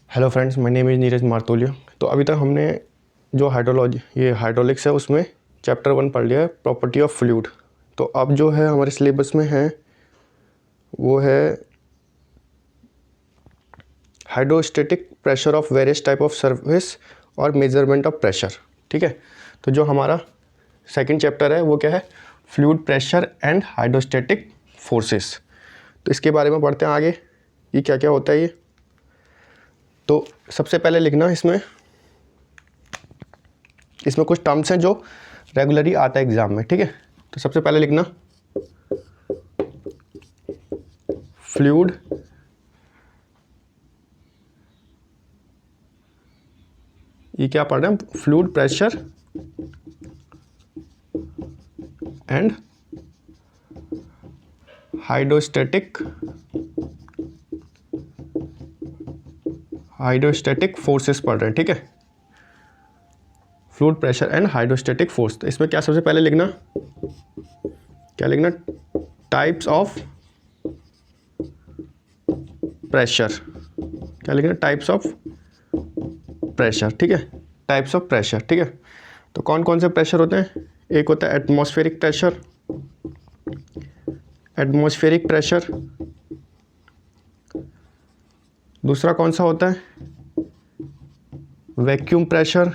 Hello friends, my name is Neeraj Martolia. तो अभी तक हमने जो हाइड्रोलिक्स है उसमें चैप्टर 1 पढ़ लिया है, प्रॉपर्टी ऑफ फ्लूइड। तो अब जो है हमारे सिलेबस में है वो है hydrostatic pressure of various type of service और मेजरमेंट ऑफ प्रेशर। ठीक है, तो जो हमारा सेकंड चैप्टर है वो क्या है, fluid pressure and hydrostatic forces. तो इसके बारे में पढ़ते हैं आगे कि क्या क्या होता है ये। तो सबसे पहले लिखना इसमें कुछ टर्म्स हैं जो रेगुलरली आता है एग्जाम में। ठीक है, तो सबसे पहले लिखना फ्लूइड ये क्या पढ़ रहे हैं, fluid pressure and hydrostatic forces पढ़ रहे हैं। ठीक है, fluid pressure and hydrostatic force. तो इसमें क्या सबसे पहले लिखना, टाइप्स ऑफ प्रेशर। क्या लिखना, टाइप्स ऑफ प्रेशर। ठीक है, टाइप्स ऑफ प्रेशर। ठीक है, तो कौन कौन से प्रेशर होते हैं, एक होता है एटमॉस्फेरिक प्रेशर, दूसरा कौन सा होता है, वैक्यूम प्रेशर,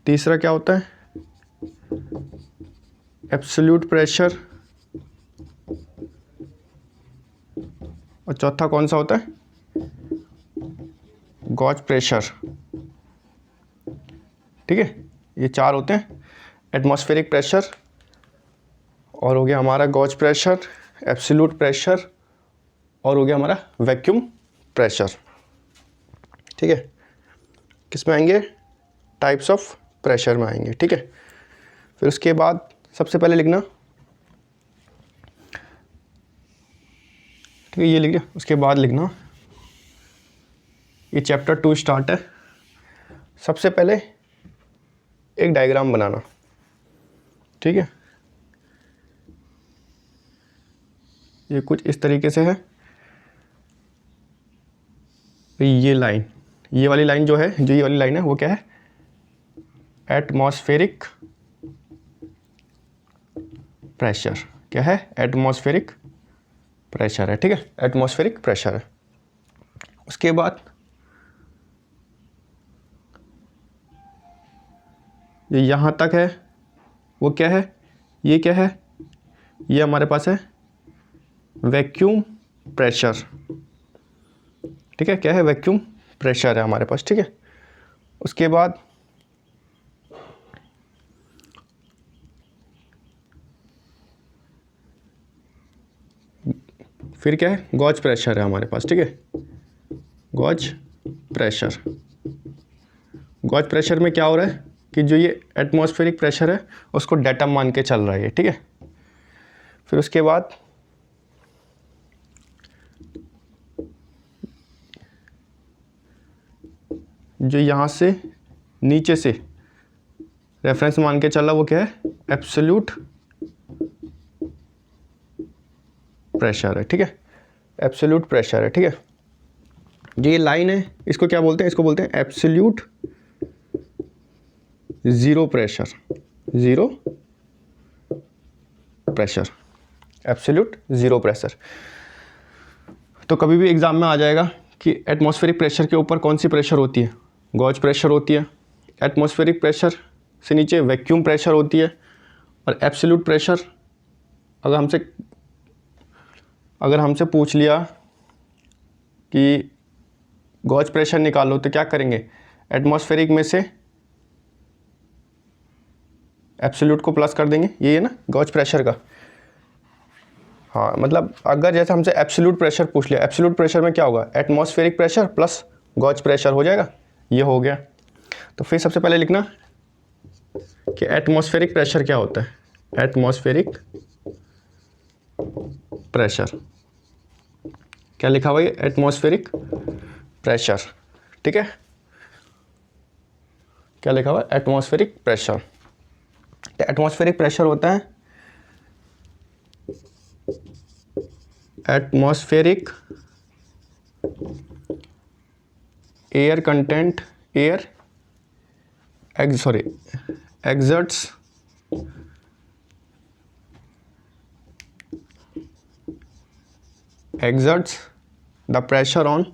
तीसरा क्या होता है, एब्सोल्यूट प्रेशर, और चौथा कौन सा होता है, गॉज प्रेशर। ठीक है, ये चार होते हैं, एटमॉस्फेरिक प्रेशर और हो गया हमारा गॉज प्रेशर, एब्सोल्यूट प्रेशर और हो गया हमारा वैक्यूम प्रेशर। ठीक है, किस में आएंगे, टाइप्स ऑफ प्रेशर में आएंगे। ठीक है, फिर उसके बाद सबसे पहले लिखना, ठीक है ये लिख लिया। उसके बाद लिखना, ये चैप्टर 2 स्टार्ट है। सबसे पहले एक डायग्राम बनाना। ठीक है, ये कुछ इस तरीके से है। ये वाली लाइन जो है, ये वाली लाइन है वो क्या है, एटमॉस्फेरिक प्रेशर। क्या है, एटमॉस्फेरिक प्रेशर है। ठीक है, एटमॉस्फेरिक प्रेशर है। उसके बाद ये यहाँ तक है, वो क्या है, ये क्या है, ये हमारे पास है वैक्यूम प्रेशर। ठीक है, क्या है, वैक्यूम प्रेशर है हमारे पास। ठीक है, उसके बाद फिर क्या है, गॉज प्रेशर है हमारे पास। ठीक है, गॉज प्रेशर में क्या हो रहा है कि जो ये एटमॉस्फेरिक प्रेशर है उसको डेटम मान के चल रहा है। ठीक है, फिर उसके बाद जो यहाँ से नीचे से रेफरेंस मान के चल रहा वो क्या है, एब्सोल्यूट प्रेशर है। ठीक है, एब्सोल्यूट प्रेशर है। ठीक है, जो ये लाइन है इसको क्या बोलते हैं, इसको बोलते हैं absolute zero pressure, absolute zero pressure. तो कभी भी एग्जाम में आ जाएगा कि एटमॉस्फेरिक प्रेशर के ऊपर कौन सी प्रेशर होती है, गॉज प्रेशर होती है। एटमॉस्फेरिक प्रेशर से नीचे वैक्यूम प्रेशर होती है। और एब्सोल्यूट प्रेशर अगर हमसे पूछ लिया कि गॉज प्रेशर निकालो तो क्या करेंगे, एटमॉस्फेरिक में से एब्सोल्यूट को प्लस कर देंगे, ये है ना गॉज प्रेशर का। हाँ, मतलब अगर जैसे हमसे एब्सोल्यूट प्रेशर पूछ लिया, एब्सोल्यूट प्रेशर में क्या होगा, atmospheric pressure plus gauge pressure हो जाएगा, ये हो गया। तो फिर सबसे पहले लिखना कि एटमॉस्फेरिक प्रेशर क्या होता है, एटमॉस्फेरिक प्रेशर। क्या लिखा हुआ है, एटमॉस्फेरिक प्रेशर। ठीक है, क्या लिखा हुआ है, एटमॉस्फेरिक प्रेशर। तो एटमॉस्फेरिक प्रेशर होता है atmospheric air content air exerts the pressure on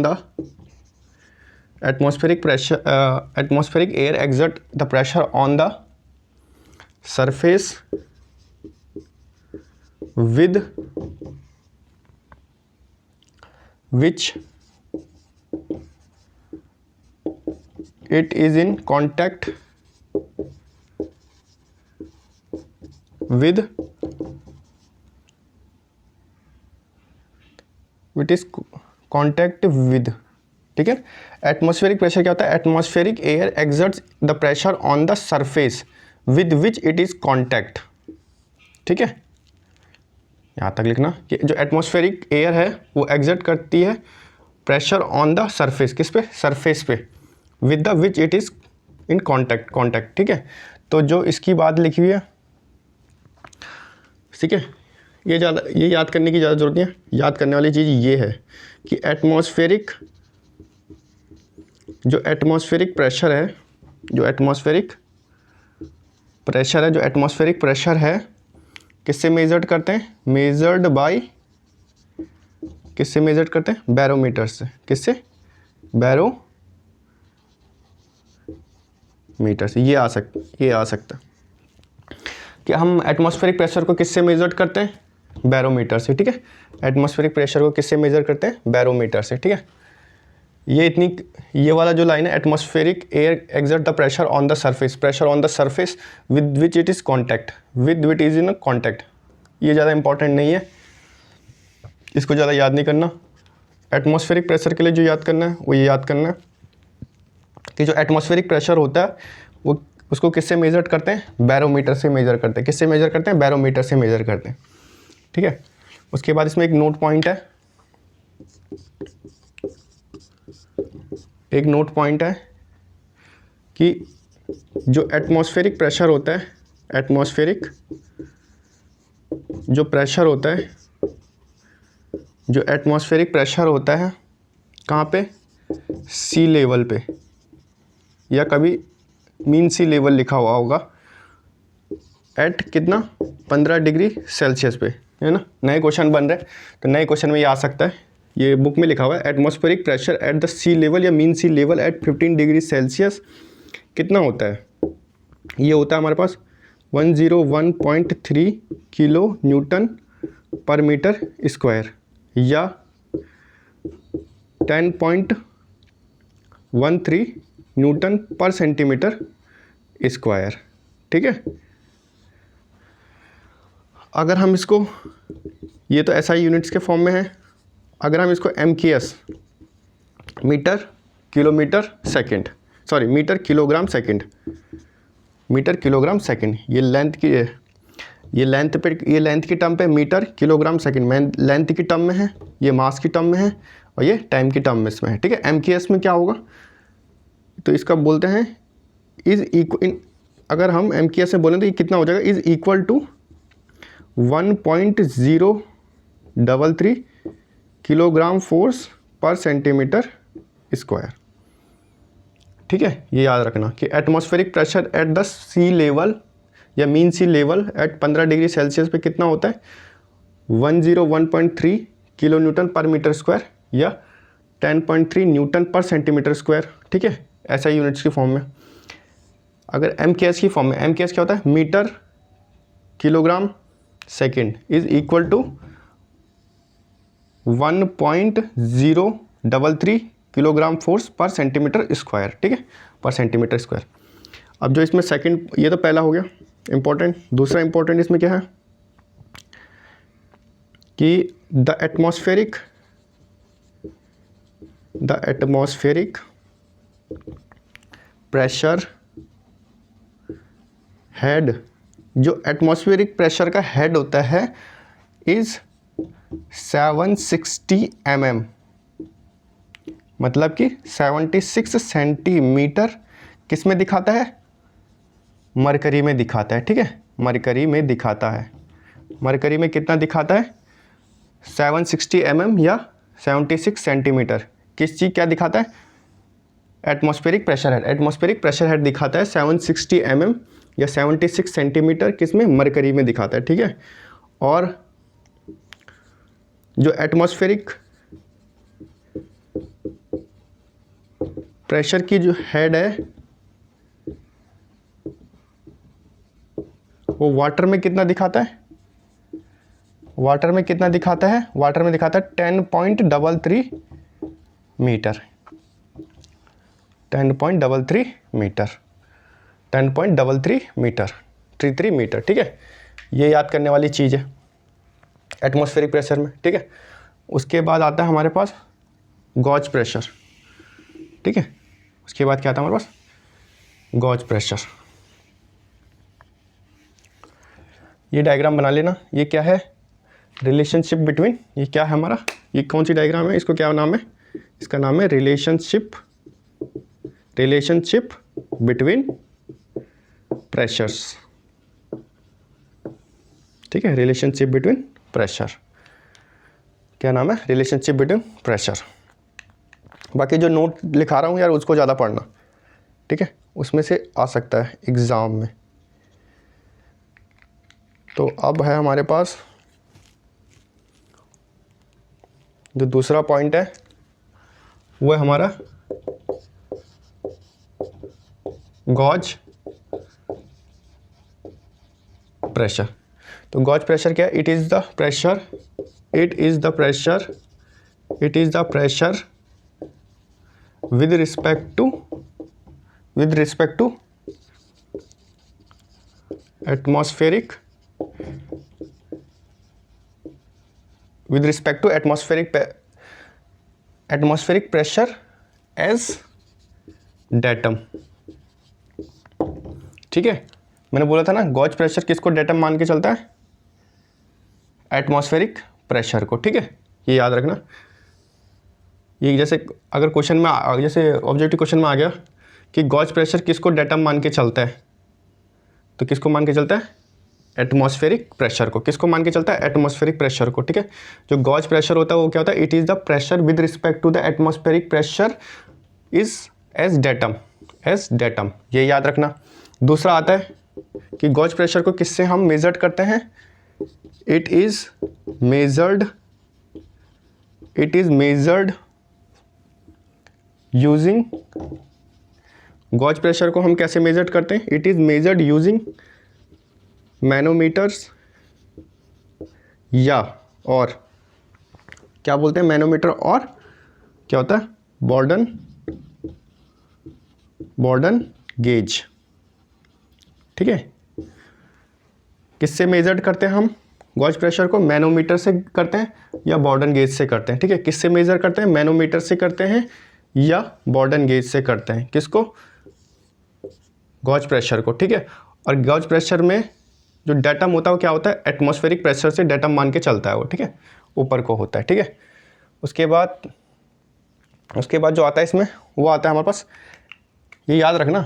the atmospheric air exert the pressure on the surface with which it is in contact with ठीक है। एटमॉस्फेरिक प्रेशर क्या होता है? Atmospheric air exerts the pressure on the surface with which it is contact. ठीक है, यहाँ तक लिखना कि जो एटमॉस्फेरिक एयर है वो एक्सर्ट करती है प्रेशर ऑन द सरफेस, किस पे? सरफेस पे, with the which it is in contact. ठीक है, तो जो इसकी बात लिखी हुई है, ठीक है, ये याद करने की ज़्यादा ज़रूरत नहीं है। याद करने वाली चीज़ ये है कि एटमॉस्फेरिक प्रेशर है किससे मेजर्ड करते हैं? मेजर्ड बाय किससे मेजर्ड करते हैं? बैरोमीटर से। किससे? बैरोमीटर से। ये आ सकता कि हम एटमॉस्फेरिक प्रेशर को किससे मेजर करते हैं? बैरोमीटर से। ठीक है, एटमॉस्फेरिक प्रेशर को किससे मेजर करते हैं? बैरोमीटर से। ठीक है, ये वाला जो लाइन है, atmospheric air exert the pressure on the surface with which it is contact, with which is in contact, ये ज़्यादा इंपॉर्टेंट नहीं है, इसको ज़्यादा याद नहीं करना। एटमॉस्फेरिक प्रेशर के लिए जो याद करना है वो ये याद करना है कि जो एटमॉस्फेरिक प्रेशर होता है वो उसको किससे मेजर करते हैं? बैरोमीटर से मेजर करते हैं। किससे मेजर करते हैं? बैरोमीटर से मेजर करते हैं। ठीक है, उसके बाद इसमें एक नोट पॉइंट है कि जो एटमॉस्फेरिक प्रेशर होता है, जो एटमॉस्फेरिक प्रेशर होता है कहाँ पे? सी लेवल पे, या कभी मीन सी लेवल लिखा हुआ होगा, एट कितना? 15 डिग्री सेल्सियस पे, है ना। नए क्वेश्चन बन रहे हैं तो नए क्वेश्चन में ये आ सकता है, ये बुक में लिखा हुआ है, atmospheric pressure at the sea level या mean sea level at 15 degree Celsius कितना होता है? ये होता है हमारे पास 101.3 kilo newton per metre square या 10.13 न्यूटन पर सेंटीमीटर स्क्वायर। ठीक है, अगर हम इसको, ये तो SI यूनिट्स के फॉर्म में है, अगर हम इसको MKS मीटर किलोग्राम सेकंड, ये लेंथ की टर्म पे मीटर किलोग्राम सेकंड, लेंथ की टर्म में है, ये मास की टर्म में है और ये टाइम की टर्म में इसमें है। ठीक है, MKS में क्या होगा तो इसका बोलते हैं अगर हम MKS में बोलें तो ये कितना हो जाएगा? Is equal to 1.033 kilogram force per centimetre square. ठीक है, ये याद रखना कि atmospheric pressure at the sea level या mean sea level at 15 degree Celsius पे कितना होता है? 101.3 kilo newton per metre square या 10.3 न्यूटन पर सेंटीमीटर स्क्वायर। ठीक है, SI यूनिट्स की फॉर्म में। अगर MKS की फॉर्म में, MKS क्या होता है? Metre kilogram second is equal to 1.033 kilogram force per centimetre square. ठीक है, पर सेंटीमीटर स्क्वायर। अब जो इसमें सेकंड, ये तो पहला हो गया इंपॉर्टेंट। दूसरा इंपॉर्टेंट इसमें क्या है कि द एटमॉस्फेरिक प्रेशर हेड, जो एटमॉस्फेरिक प्रेशर का हेड होता है इज 760 mm, मतलब कि 76 सेंटीमीटर किस में दिखाता है? मरकरी में दिखाता है। ठीक है, मरकरी में दिखाता है। मरकरी में कितना दिखाता है? 760 mm या 76 सेंटीमीटर। किस चीज़ क्या दिखाता है? Atmospheric pressure head. Atmospheric pressure head दिखाता है 760 mm या 76 सेंटीमीटर, किस में? मरकरी में दिखाता है, ठीक है। और जो एटमॉस्फेरिक प्रेशर की जो हेड है वो वाटर में कितना दिखाता है? वाटर में कितना दिखाता है? वाटर में दिखाता है 10.33 मीटर। 10.33 मीटर, 10.33 मीटर, 33 मीटर, ठीक है। ये याद करने वाली चीज़ है एटमॉस्फेरिक प्रेशर में, ठीक है। उसके बाद आता है हमारे पास गॉज प्रेशर, ठीक है। उसके बाद क्या आता है हमारे पास? Gauge pressure. ये डायग्राम बना लेना। ये क्या है? रिलेशनशिप बिटवीन, ये क्या है हमारा? ये कौन सी डायग्राम है? इसको क्या नाम है? इसका नाम है रिलेशनशिप बिटवीन प्रेशर्स, ठीक है। रिलेशनशिप बिटवीन प्रेशर, क्या नाम है? Relationship between pressure. बाकी जो नोट लिखा रहा हूँ यार उसको ज़्यादा पढ़ना, ठीक है, उसमें से आ सकता है एग्ज़ाम में। तो अब है हमारे पास जो दूसरा पॉइंट है वो है हमारा गॉज प्रेशर। तो गॉज प्रेशर क्या है? It is the pressure with respect to atmospheric pressure as datum, ठीक है। मैंने बोला था ना गॉज प्रेशर किसको डेटम मान के चलता है? एटमॉस्फेरिक प्रेशर को, ठीक है। ये याद रखना। ये जैसे अगर क्वेश्चन में जैसे ऑब्जेक्टिव क्वेश्चन में आ गया कि गॉज प्रेशर किसको डेटम मान के चलता है, तो किसको मान के चलता है? एटमॉस्फेरिक प्रेशर को। किसको मान के चलता है? एटमॉस्फेरिक प्रेशर को, ठीक है। जो गॉज प्रेशर होता है वो क्या होता है? It is the pressure with respect to the atmospheric pressure is as datum, ये याद रखना। दूसरा आता है कि गॉज प्रेशर को किससे हम मेजर्ड करते हैं? It is measured using, gauge pressure को हम कैसे मेजर करते हैं? It is measured using manometers या और क्या बोलते हैं? मैनोमीटर और क्या होता है? बॉर्डन गेज, ठीक है। किससे मेजर्ड करते हैं हम गॉज प्रेशर को? मैनोमीटर से करते हैं या बॉर्डन गेज से करते हैं, ठीक है। किससे मेजर करते हैं? मैनोमीटर से करते हैं या बॉर्डन गेज से करते हैं। किसको? गॉज प्रेशर को, ठीक है। और गॉज प्रेशर में जो डेटम होता है वो क्या होता है? एटमॉस्फेरिक प्रेशर से डेटम मान के चलता है वो, ठीक है, ऊपर को होता है, ठीक है। उसके बाद जो आता है इसमें वो आता है हमारे पास, ये याद रखना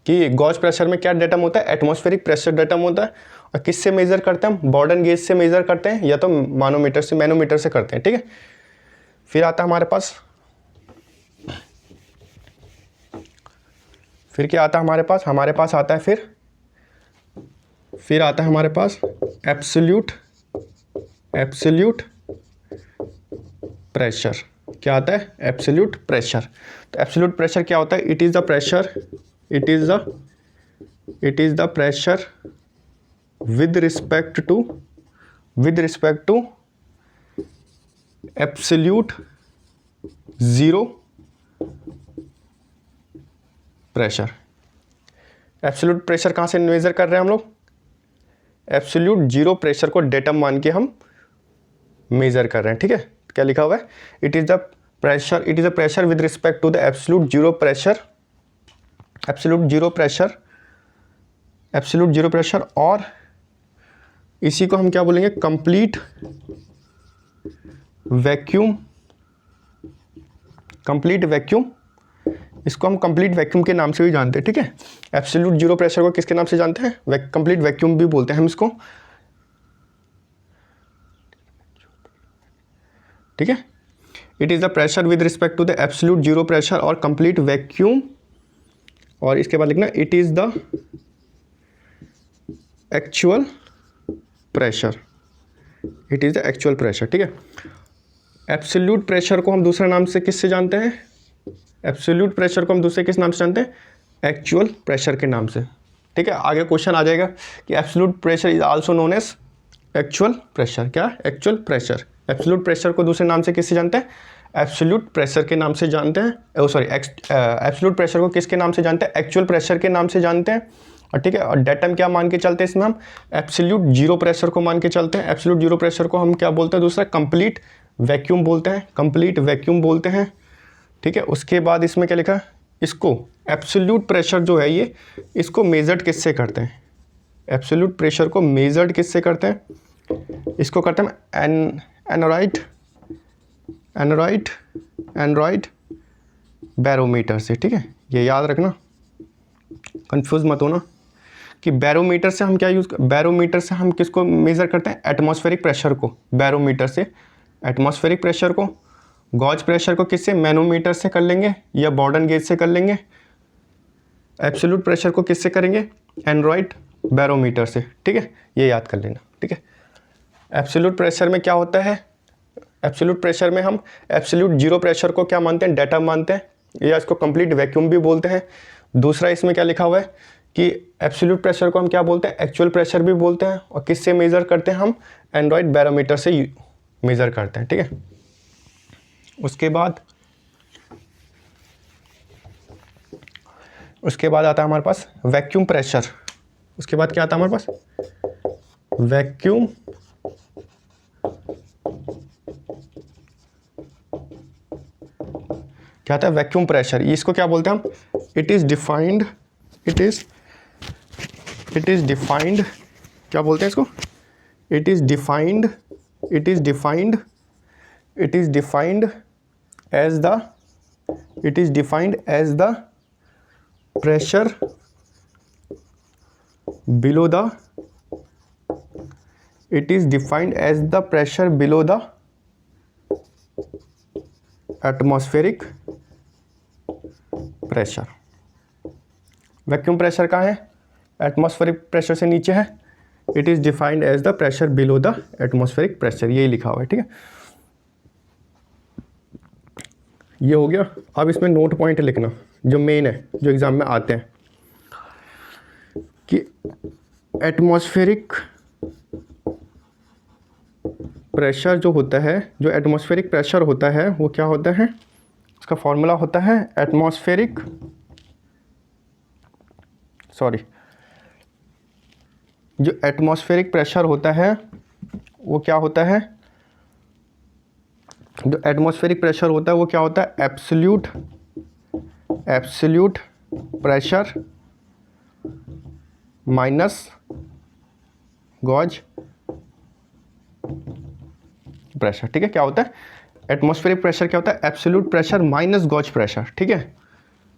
कि गॉज प्रेशर में क्या डेटम होता है? एटमॉस्फेरिक प्रेशर डेटम होता है। और किससे मेजर करते हैं हम? बॉर्डन गेज से मेजर करते हैं या तो मैनोमीटर से करते हैं, ठीक है। फिर आता है हमारे पास, फिर क्या आता है हमारे पास? हमारे पास आता है फिर आता है हमारे पास एब्सोल्यूट प्रेशर। क्या आता है? Absolute pressure. तो एब्सोल्यूट प्रेशर क्या होता है? It is the pressure with respect to absolute zero pressure. Absolute pressure कहाँ से मेजर कर रहे हैं हम लोग? एब्सोल्यूट जीरो प्रेशर को डेटम मान के हम मेजर कर रहे हैं, ठीक है। क्या लिखा हुआ है? It is the pressure with respect to the absolute zero pressure, और इसी को हम क्या बोलेंगे? Complete vacuum. इसको हम कंप्लीट वैक्यूम के नाम से भी जानते हैं, ठीक है। एब्सोल्यूट जीरो प्रेशर को किसके नाम से जानते हैं? कंप्लीट वैक्यूम भी बोलते हैं हम इसको। ठीक है। It is the pressure with respect to the absolute zero pressure और कंप्लीट वैक्यूम, और इसके बाद लिखना it is the actual pressure, it is the actual pressure, ठीक है। एब्सोल्यूट प्रेशर को हम दूसरे नाम से किससे जानते हैं, एब्सोल्यूट प्रेशर को हम दूसरे किस नाम से जानते हैं, एक्चुअल प्रेशर के नाम से, ठीक है। आगे क्वेश्चन आ जाएगा कि absolute pressure is also known as actual pressure, क्या, एक्चुअल प्रेशर। एब्सोल्यूट प्रेशर को दूसरे नाम से किससे जानते हैं, एब्सोल्यूट प्रेशर के नाम से जानते हैं, एब्सोल्यूट प्रेशर को किसके नाम से जानते हैं, एक्चुअल प्रेशर के नाम से जानते हैं, और ठीक है। और डेट टाइम क्या मान के चलते हैं इसमें, हम एब्सोल्यूट जीरो प्रेशर को मान के चलते हैं। एब्सोल्यूट जीरो प्रेशर को हम क्या बोलते हैं, दूसरा कंप्लीट वैक्यूम बोलते हैं, कंप्लीट वैक्यूम बोलते हैं, ठीक है। उसके बाद इसमें क्या लिखा है, इसको एब्सोल्यूट प्रेशर जो है ये, इसको मेजर्ड किससे करते हैं, एब्सोल्यूट प्रेशर को मेजर्ड किससे करते हैं, इसको करते हैं एनरॉइड बैरोमीटर से, ठीक है। ये याद रखना, कंफ्यूज मत होना कि बैरोमीटर से हम क्या यूज़, बैरोमीटर से हम किसको मेज़र करते हैं, एटमॉस्फेरिक प्रेशर को, बैरोमीटर से एटमॉस्फेरिक प्रेशर को। गॉज प्रेशर को किससे, मैनोमीटर से कर लेंगे या बॉर्डन गेज से कर लेंगे। एब्सोल्यूट प्रेशर को किससे करेंगे, एनरॉइड बैरोमीटर से, ठीक है। ये याद कर लेना, ठीक है। एब्सोल्यूट प्रेशर में क्या होता है, एब्सोल्यूट प्रेशर में हम एब्सोल्यूट जीरो प्रेशर को क्या मानते हैं, डेटा मानते हैं, या इसको कंप्लीट वैक्यूम भी बोलते हैं। दूसरा इसमें क्या लिखा हुआ है कि एब्सोल्यूट प्रेशर को हम क्या बोलते हैं, एक्चुअल प्रेशर भी बोलते हैं, और किससे मेज़र करते हैं, हम एनरॉइड बैरोमीटर से मेज़र करते हैं, ठीक है। उसके बाद आता है हमारे पास वैक्यूम प्रेशर। उसके बाद क्या आता है हमारे पास, वैक्यूम क्या आता है, वैक्यूम प्रेशर। इसको क्या बोलते हैं हम, इट इज़ डिफाइंड क्या बोलते हैं इसको, it is defined as the pressure below the, it is defined as the pressure below the atmospheric pressure। Vacuum pressure कहाँ है, एटमॉस्फेरिक प्रेशर से नीचे है। It is defined as the pressure below the atmospheric pressure, यही लिखा हुआ है, ठीक है। ये हो गया। अब इसमें नोट पॉइंट लिखना जो मेन है, जो एग्ज़ाम में आते हैं, कि एटमॉस्फेरिक प्रेशर जो होता है, जो एटमॉस्फेरिक प्रेशर होता है वो क्या होता है, उसका फॉर्मूला होता है जो एटमॉस्फेरिक प्रेशर होता है वो क्या होता है, जो एटमॉस्फेरिक प्रेशर होता है वो क्या होता है, absolute pressure minus gauge pressure, ठीक है। क्या होता है, एटमॉस्फेरिक प्रेशर क्या होता है, absolute pressure minus gauge pressure, ठीक है,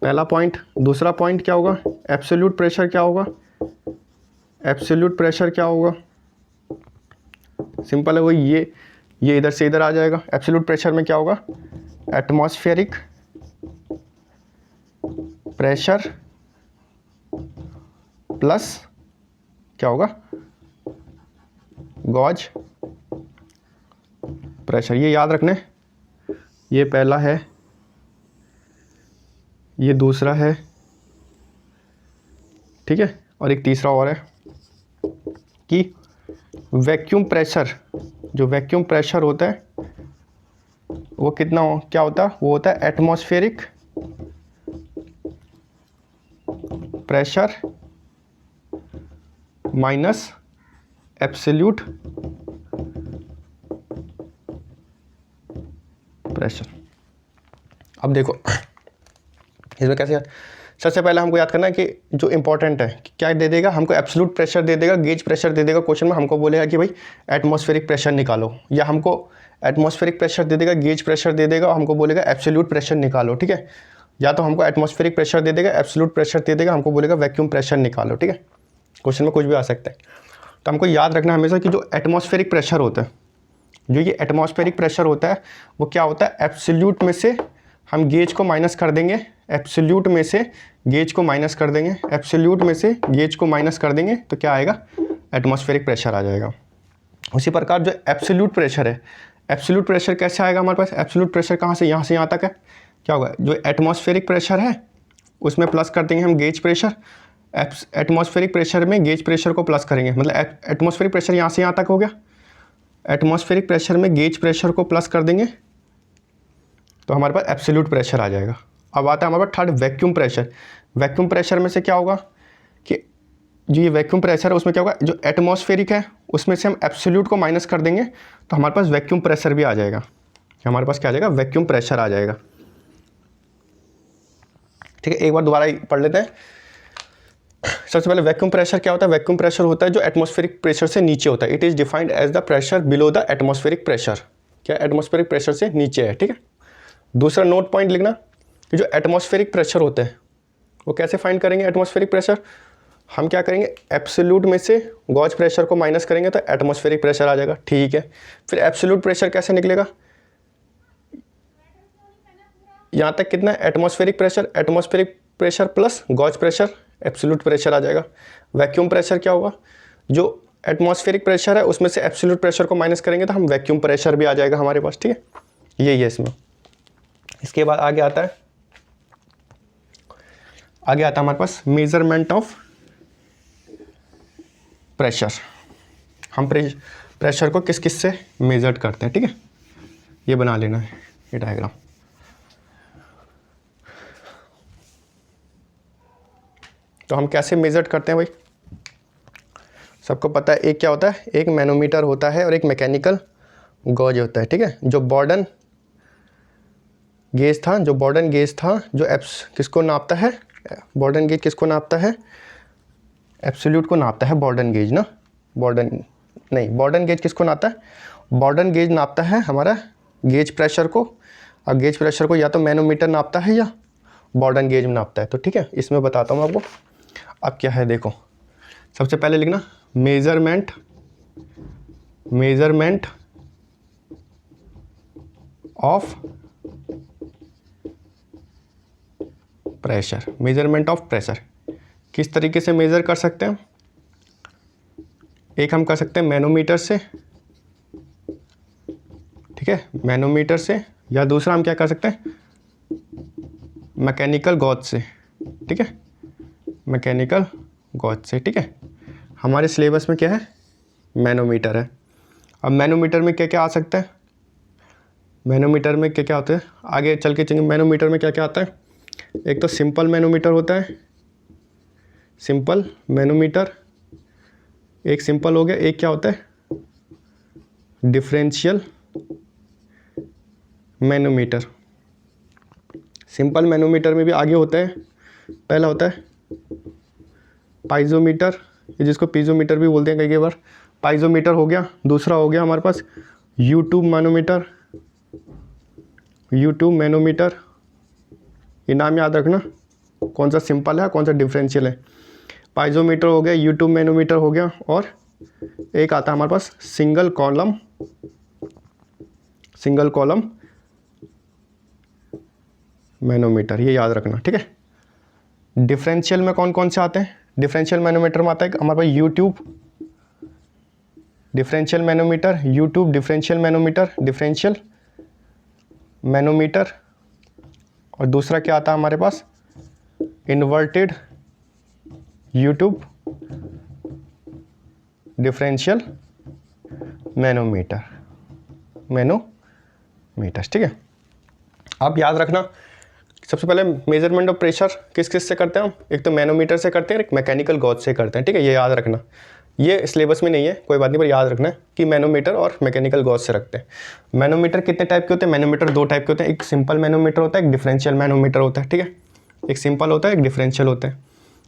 पहला पॉइंट। दूसरा पॉइंट क्या होगा, एब्सोल्यूट प्रेशर क्या होगा, एब्सोल्यूट प्रेशर क्या होगा, सिंपल है, वही ये इधर से इधर आ जाएगा। एब्सोल्यूट प्रेशर में क्या होगा, एटमॉस्फेरिक प्रेशर प्लस क्या होगा, गॉज प्रेशर। ये याद रखना है, ये पहला है, ये दूसरा है, ठीक है। और एक तीसरा और है कि वैक्यूम प्रेशर, जो वैक्यूम प्रेशर होता है वो कितना क्या होता है, वो होता है atmospheric pressure minus absolute pressure. अब देखो इसमें कैसे, सबसे पहले हमको याद करना है कि जो इंपॉर्टेंट है क्या दे देगा, हमको एब्सोल्यूट प्रेशर दे देगा, गेज प्रेशर दे देगा क्वेश्चन में, हमको बोलेगा कि भाई एटमॉस्फेरिक प्रेशर निकालो, या हमको एटमॉस्फेरिक प्रेशर दे देगा, गेज प्रेशर दे देगा, और हमको बोलेगा एब्सोल्यूट प्रेशर निकालो, ठीक है। या तो हमको एटमॉस्फेरिक प्रेशर दे देगा, एब्सोल्यूट प्रेशर दे देगा, हमको बोलेगा वैक्यूम प्रेशर निकालो, ठीक है। क्वेश्चन में कुछ भी आ सकता है। तो हमको याद रखना हमेशा कि जो एटमॉस्फेरिक प्रेशर होता है, जो ये एटमॉस्फेरिक प्रेशर होता है वो क्या होता है, एब्सोल्यूट में से हम गेज को माइनस कर देंगे, एब्सोल्यूट में से गेज को माइनस कर देंगे, एब्सोल्यूट में से गेज को माइनस कर देंगे तो क्या आएगा, एटमॉस्फेरिक प्रेशर आ जाएगा। उसी प्रकार जो एब्सोल्यूट प्रेशर है, एब्सोल्यूट प्रेशर कैसे आएगा हमारे पास, एब्सोल्यूट प्रेशर कहाँ से यहाँ तक है, क्या होगा, जो एटमॉस्फेरिक प्रेशर है उसमें प्लस कर देंगे हम गेज प्रेशर, एटमॉस्फेरिक प्रेशर में गेज प्रेशर को प्लस करेंगे, मतलब एटमॉस्फेरिक प्रेशर यहाँ से यहाँ तक हो गया, एटमॉस्फेरिक प्रेशर में गेज प्रेशर को प्लस कर देंगे तो हमारे पास एब्सोल्यूट प्रेशर आ जाएगा। अब आता है हमारे पास third, vacuum pressure. Vacuum pressure में से क्या होगा कि जो ये वैक्यूम प्रेशर है उसमें क्या होगा, जो एटमॉस्फेरिक है उसमें से हम एब्सोल्यूट को माइनस कर देंगे तो हमारे पास वैक्यूम प्रेशर भी आ जाएगा। हमारे पास क्या आ जाएगा, वैक्यूम प्रेशर आ जाएगा। ठीक है, एक बार दोबारा पढ़ लेते हैं। सबसे पहले वैक्यूम प्रेशर क्या होता है, वैक्यूम प्रेशर होता है जो एटमॉस्फेरिक प्रेशर से नीचे होता है। It is defined as the pressure below the atmospheric pressure. क्या एटमॉस्फेरिक प्रेशर से नीचे है। ठीक है, दूसरा नोट पॉइंट लिखना कि जो एटमॉस्फेरिक प्रेशर होते हैं वो कैसे फाइंड करेंगे, एटमॉस्फेरिक प्रेशर हम क्या करेंगे, एब्सोल्यूट में से गॉज प्रेशर को माइनस करेंगे तो एटमॉस्फेरिक प्रेशर आ जाएगा। ठीक है, फिर एब्सोल्यूट प्रेशर कैसे निकलेगा, यहाँ तक कितना, atmospheric pressure plus gauge pressure, absolute pressure आ जाएगा। वैक्यूम प्रेशर क्या होगा, जो एटमॉस्फेरिक प्रेशर है उसमें से एब्सोल्यूट प्रेशर को माइनस करेंगे तो हम वैक्यूम प्रेशर भी आ जाएगा हमारे पास। ठीक है, यही है इसमें। इसके बाद आगे आता है हमारे पास मेजरमेंट ऑफ प्रेशर। हम प्रेशर को किस किस से मेजर करते हैं। ठीक है, ये बना लेना है ये डायग्राम। तो हम कैसे मेजर करते हैं भाई, सबको पता है। एक क्या होता है, एक मैनोमीटर होता है और एक मैकेनिकल गॉज होता है। ठीक है, जो बॉर्डन गेज था, जो किसको नापता है, बॉर्डन गेज किसको नापता है, एब्सोल्यूट को नापता है बॉर्डन गेज ना, बॉर्डन गेज किसको नापता है, बॉर्डन गेज नापता है हमारा गेज प्रेशर को, और गेज प्रेशर को या तो मैनोमीटर नापता है या बॉर्डन गेज में नापता है। तो ठीक है, इसमें बताता हूँ आपको। अब क्या है देखो, सबसे पहले लिखना measurement of pressure. Measurement of pressure किस तरीके से मेज़र कर सकते हैं, एक हम कर सकते हैं मैनोमीटर से, ठीक है, मैनोमीटर से, या दूसरा हम क्या कर सकते हैं, मैकेनिकल गॉज से। ठीक है, मैकेनिकल गॉज से। ठीक है, हमारे सिलेबस में क्या है, मैनोमीटर है। अब मैनोमीटर में क्या क्या आ सकता है, मैनोमीटर में क्या क्या होता है, आगे चल के चलेंगे। मैनोमीटर में क्या क्या आता है, एक तो सिंपल मैनोमीटर होता है, सिंपल मैनोमीटर, एक सिंपल हो गया। एक क्या होता है, डिफरेंशियल मैनोमीटर। सिंपल मैनोमीटर में भी आगे होता है, पहला होता है पाइजोमीटर, जिसको पीजोमीटर भी बोलते हैं कई बार। पाइजोमीटर हो गया। दूसरा हो गया हमारे पास यूट्यूब मैनोमीटर, ये नाम याद रखना, कौन सा सिंपल है कौन सा डिफरेंशियल है। पाइजोमीटर हो गया, यूट्यूब मैनोमीटर हो गया, और एक आता है हमारे पास सिंगल कॉलम मैनोमीटर, ये याद रखना। ठीक है, डिफरेंशियल में कौन कौन से आते हैं, डिफरेंशियल मैनोमीटर में आता है हमारे पास यूट्यूब डिफरेंशियल मैनोमीटर, और दूसरा क्या आता है हमारे पास, इन्वर्टेड यूट्यूब डिफरेंशियल मैनोमीटर। ठीक है, आप याद रखना, सबसे पहले मेजरमेंट ऑफ प्रेशर किस किस से करते हैं हम, एक तो मैनोमीटर से करते हैं, एक मैकेनिकल गॉज से करते हैं। ठीक है, ये याद रखना, ये सिलेबस में नहीं है कोई बात नहीं, पर याद रखना है कि मैनोमीटर और मैकेनिकल गॉज से रखते हैं। मैनोमीटर कितने टाइप के होते हैं, मैनोमीटर दो टाइप के होते हैं, एक सिंपल मैनोमीटर होता है, एक डिफरेंशियल मैनोमीटर होता है। ठीक है, एक सिंपल होता है, एक डिफरेंशियल होता है।